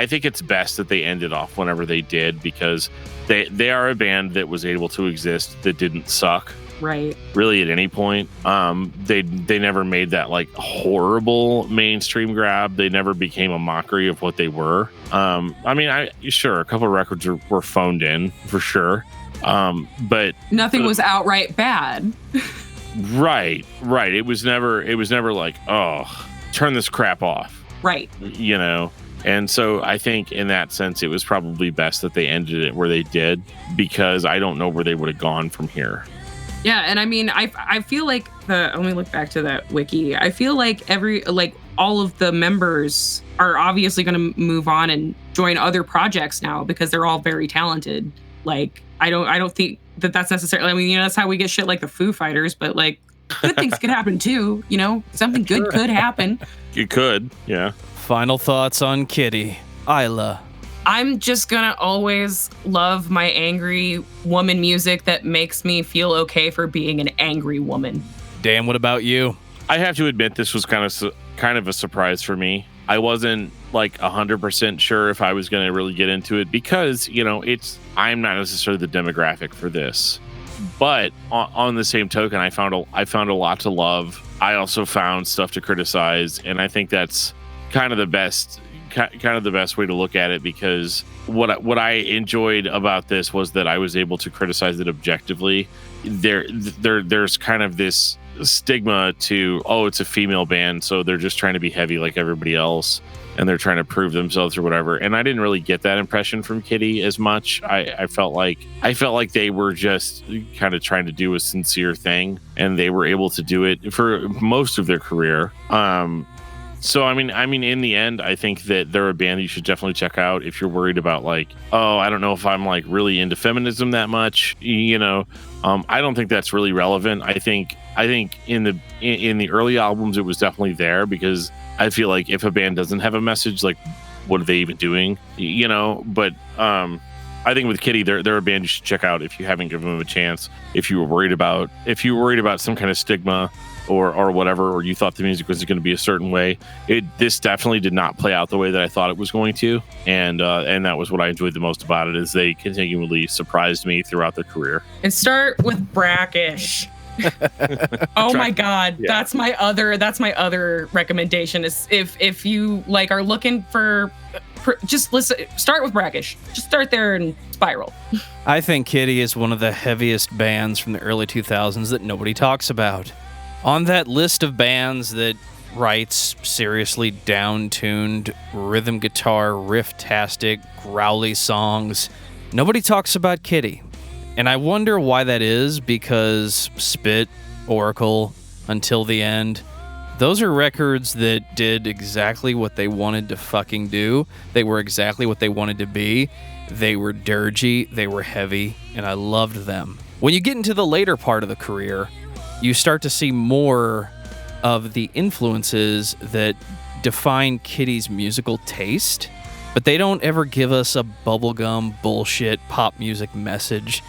think it's best that they ended off whenever they did, because they are a band that was able to exist, that didn't suck. Right. Really at any point. They never made that like horrible mainstream grab. They never became a mockery of what they were. I mean, a couple of records were phoned in for sure. But nothing was outright bad. Right. It was never like, oh, turn this crap off. Right. And so I think in that sense, it was probably best that they ended it where they did, because I don't know where they would have gone from here. Yeah. And I mean, I feel like let me look back to that wiki. I feel like all of the members are obviously going to move on and join other projects now, because they're all very talented. Like, I don't think that's necessarily, I mean, that's how we get shit like the Foo Fighters, but like good things could happen too, something good could happen. It could, yeah. Final thoughts on Kittie. Isla. I'm just gonna always love my angry woman music that makes me feel okay for being an angry woman. Dan, what about you? I have to admit, this was kind of a surprise for me. I wasn't like 100% sure if I was going to really get into it, because, I'm not necessarily the demographic for this. But on the same token, I found a lot to love. I also found stuff to criticize, and I think that's kind of the best way to look at it, because what I enjoyed about this was that I was able to criticize it objectively. There's kind of this stigma to, it's a female band, so they're just trying to be heavy like everybody else, and they're trying to prove themselves or whatever. And I didn't really get that impression from Kittie as much. I felt like they were just kind of trying to do a sincere thing, and they were able to do it for most of their career. So I mean, in the end, I think that they're a band you should definitely check out if you're worried about like, oh, I don't know if I'm like really into feminism that much, you know. I don't think that's really relevant. I think in the early albums it was definitely there, because I feel like if a band doesn't have a message, like, what are they even doing, you know? But I think with Kittie, they're a band you should check out if you haven't given them a chance. If you were worried about some kind of stigma or whatever, or you thought the music was going to be a certain way, this definitely did not play out the way that I thought it was going to, and that was what I enjoyed the most about it, is they continually surprised me throughout their career. And start with Brackish. Oh my God, yeah. that's my other recommendation. Is if you like are looking for just listen, start with Brackish. Just start there and spiral. I think Kittie is one of the heaviest bands from the early 2000s that nobody talks about. On that list of bands that writes seriously down-tuned rhythm guitar, riff-tastic, growly songs, nobody talks about Kittie. And I wonder why that is, because Spit, Oracle, Until the End, those are records that did exactly what they wanted to fucking do. They were exactly what they wanted to be. They were dirgy, they were heavy, and I loved them. When you get into the later part of the career, you start to see more of the influences that define Kittie's musical taste, but they don't ever give us a bubblegum bullshit pop music message.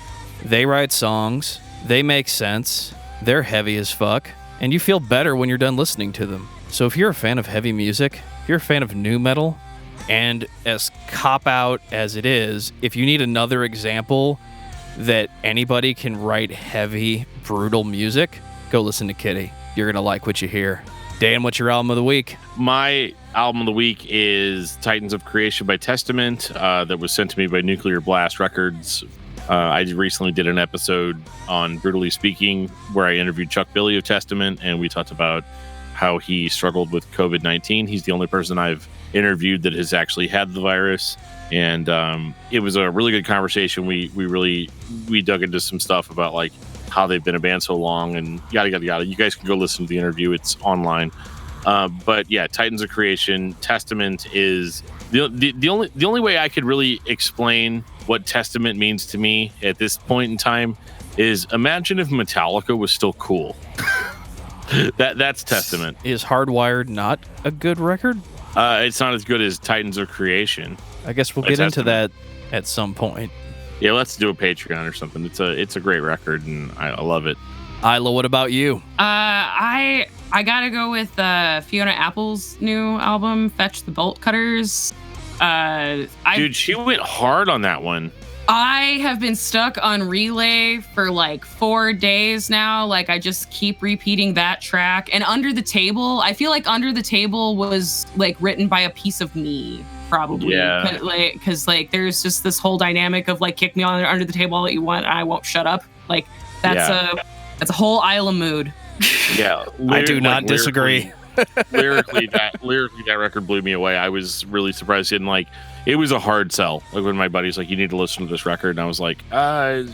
They write songs, they make sense, they're heavy as fuck, and you feel better when you're done listening to them. So if you're a fan of heavy music, if you're a fan of nu metal, and as cop-out as it is, if you need another example that anybody can write heavy, brutal music, go listen to Kittie. You're going to like what you hear. Dan, what's your album of the week? My album of the week is Titans of Creation by Testament, that was sent to me by Nuclear Blast Records. I recently did an episode on Brutally Speaking where I interviewed Chuck Billy of Testament, and we talked about how he struggled with COVID-19. He's the only person I've interviewed that has actually had the virus. And it was a really good conversation. We dug into some stuff about like how they've been a band so long and yada yada yada. You guys can go listen to the interview; it's online. But yeah, Titans of Creation, Testament is the only way I could really explain what Testament means to me at this point in time is imagine if Metallica was still cool. That's Testament. Is Hardwired not a good record? It's not as good as Titans of Creation. I guess we'll get into that at some point. Yeah, let's do a Patreon or something. It's a great record, and I love it. Isla, what about you? I gotta go with Fiona Apple's new album, Fetch the Bolt Cutters. Dude, she went hard on that one. I have been stuck on Relay for like 4 days now. Like, I just keep repeating that track. And Under the Table, I feel like Under the Table was like written by a piece of me, probably. Yeah. Because like there's just this whole dynamic of like, kick me under the table all that you want, and I won't shut up. Like that's a whole Isla mood. Yeah, I do not disagree. Lyrically, that record blew me away. I was really surprised. And like, it was a hard sell. Like when my buddy's like, "You need to listen to this record," and I was like, I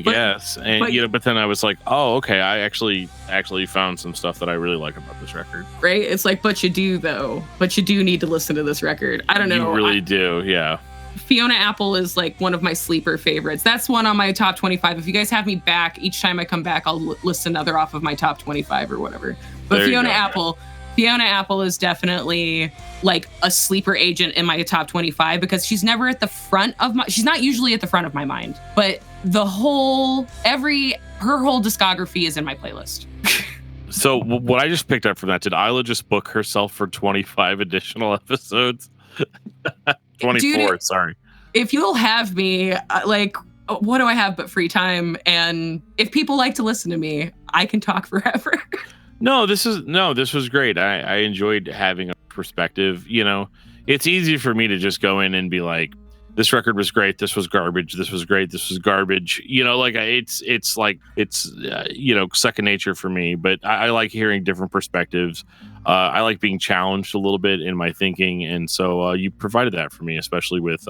guess. And but then I was like, "Oh, okay. I actually found some stuff that I really like about this record." Right? It's like, but you do though. But you do need to listen to this record. I don't know. You really do, yeah. Fiona Apple is like one of my sleeper favorites. That's one on my top 25. If you guys have me back, each time I come back, I'll list another off of my top 25 or whatever. But Fiona Apple is definitely like a sleeper agent in my top 25 because she's never at the front of she's not usually at the front of my mind, but her whole discography is in my playlist. So what I just picked up from that, did Isla just book herself for 25 additional episodes? 24, dude, sorry. If you'll have me, like, what do I have but free time? And if people like to listen to me, I can talk forever. No, this was great. I enjoyed having a perspective. You know, it's easy for me to just go in and be like, this record was great. This was garbage. This was great. This was garbage. You know, like it's second nature for me, but I like hearing different perspectives. I like being challenged a little bit in my thinking. And so you provided that for me, especially with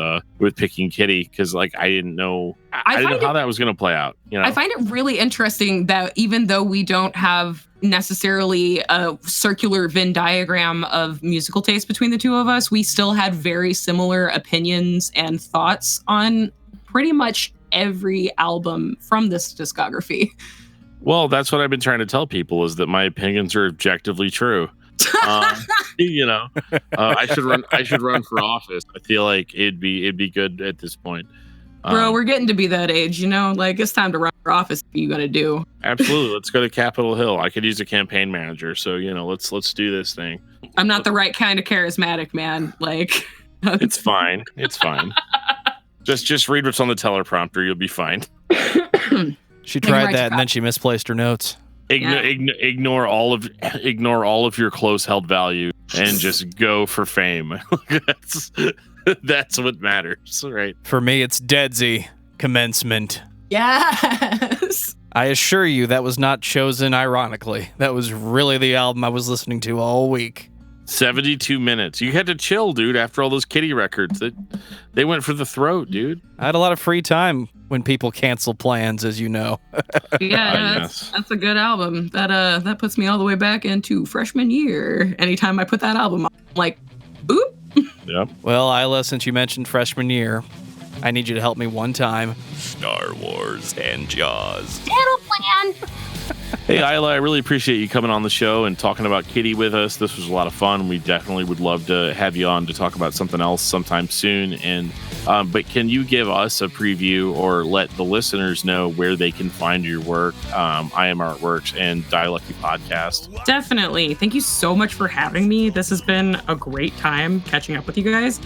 picking Kittie. Cause like, I didn't know how that was going to play out. You know, I find it really interesting that even though we don't have necessarily a circular Venn diagram of musical taste between the two of us. We still had very similar opinions and thoughts on pretty much every album from this discography. Well, that's what I've been trying to tell people, is that my opinions are objectively true. You know, I should run for office. I feel like it'd be good at this point. Bro, we're getting to be that age, you know, like it's time to run for office. What are you gonna do? Absolutely. Let's go to Capitol Hill. I could use a campaign manager. So, you know, let's do this thing. I'm not the right kind of charismatic, man. Like, it's fine. It's fine. Just read what's on the teleprompter. You'll be fine. She tried that and then she misplaced her notes. Ignore all of your close held value and just go for fame. That's what matters, right? For me, it's Deadsy, Commencement. Yes. I assure you that was not chosen ironically. That was really the album I was listening to all week. 72 minutes. You had to chill, dude, after all those Kittie records. They went for the throat, dude. I had a lot of free time when people cancel plans, as you know. Yeah, that's a good album. That puts me all the way back into freshman year. Anytime I put that album on, I'm like, boop. Yep. Well, Isla, since you mentioned freshman year, I need you to help me one time. Star Wars and Jaws. Battle plan. Hey, Isla, I really appreciate you coming on the show and talking about Kittie with us. This was a lot of fun. We definitely would love to have you on to talk about something else sometime soon. And but can you give us a preview or let the listeners know where they can find your work, I Am Artworks and Die Lucky Podcast? Definitely. Thank you so much for having me. This has been a great time catching up with you guys.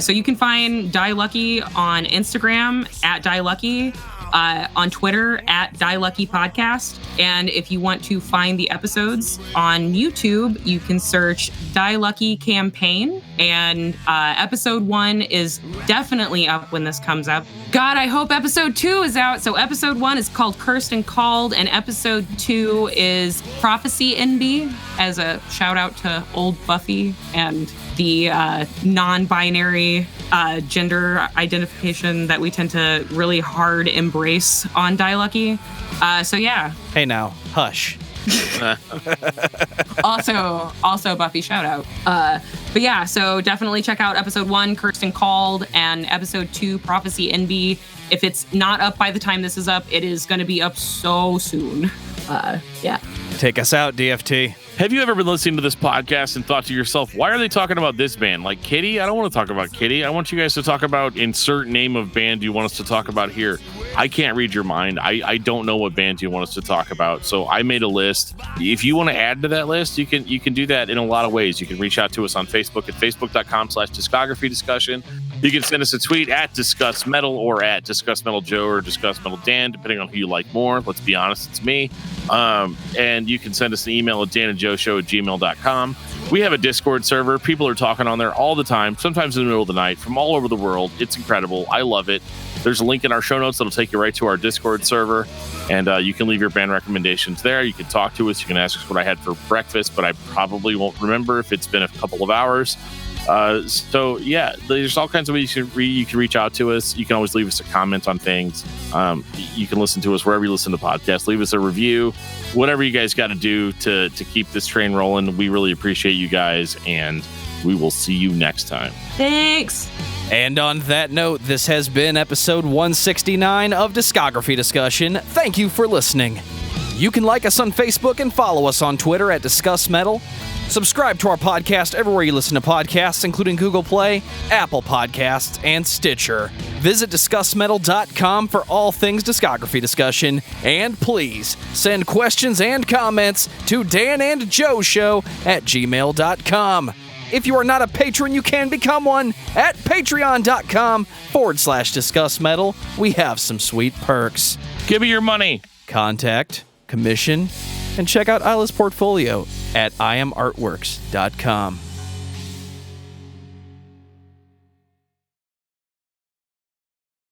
So you can find Die Lucky on Instagram at Die Lucky. On Twitter at Die Lucky Podcast. And if you want to find the episodes on YouTube, you can search Die Lucky Campaign. And episode 1 is definitely up when this comes up. God, I hope episode 2 is out. So episode 1 is called Cursed and Called, and episode 2 is Prophecy NB, as a shout out to old Buffy and the non-binary gender identification that we tend to really hard embrace on Die Lucky. So yeah. Hey now, hush. also Buffy shout out. But yeah, so definitely check out episode 1, Cursed and Called, and episode 2, Prophecy NB. If it's not up by the time this is up, it is going to be up so soon. Yeah. Take us out, DFT. Have you ever been listening to this podcast and thought to yourself, why are they talking about this band? Like Kittie? I don't want to talk about Kittie. I want you guys to talk about insert name of band you want us to talk about here. I can't read your mind. I don't know what band you want us to talk about. So I made a list. If you want to add to that list, you can do that in a lot of ways. You can reach out to us on Facebook at facebook.com/discography discussion. You can send us a tweet at discussmetal or at discussmetaljoe or discussmetaldan, depending on who you like more. Let's be honest, it's me. And you can send us an email at danandjoeshow@gmail.com. We have a Discord server. People are talking on there all the time, sometimes in the middle of the night, from all over the world. It's incredible. I love it. There's a link in our show notes that'll take you right to our Discord server, and you can leave your band recommendations there. You can talk to us. You can ask us what I had for breakfast, but I probably won't remember if it's been a couple of hours. So yeah, there's all kinds of ways you can reach out to us. You can always leave us a comment on things. You can listen to us wherever you listen to podcasts. Leave us a review, whatever you guys got to do to keep this train rolling. We really appreciate you guys, and we will see you next time. Thanks. And on that note, this has been episode 169 of Discography Discussion. Thank you for listening. You can like us on Facebook and follow us on Twitter at discussmetal. Subscribe to our podcast everywhere you listen to podcasts, including Google Play, Apple Podcasts, and Stitcher. Visit discussmetal.com for all things discography discussion. And please send questions and comments to danandjoeshow@gmail.com. If you are not a patron, you can become one at patreon.com/discussmetal. We have some sweet perks. Give me your money. Contact, commission, and check out Isla's portfolio at iamartworks.com.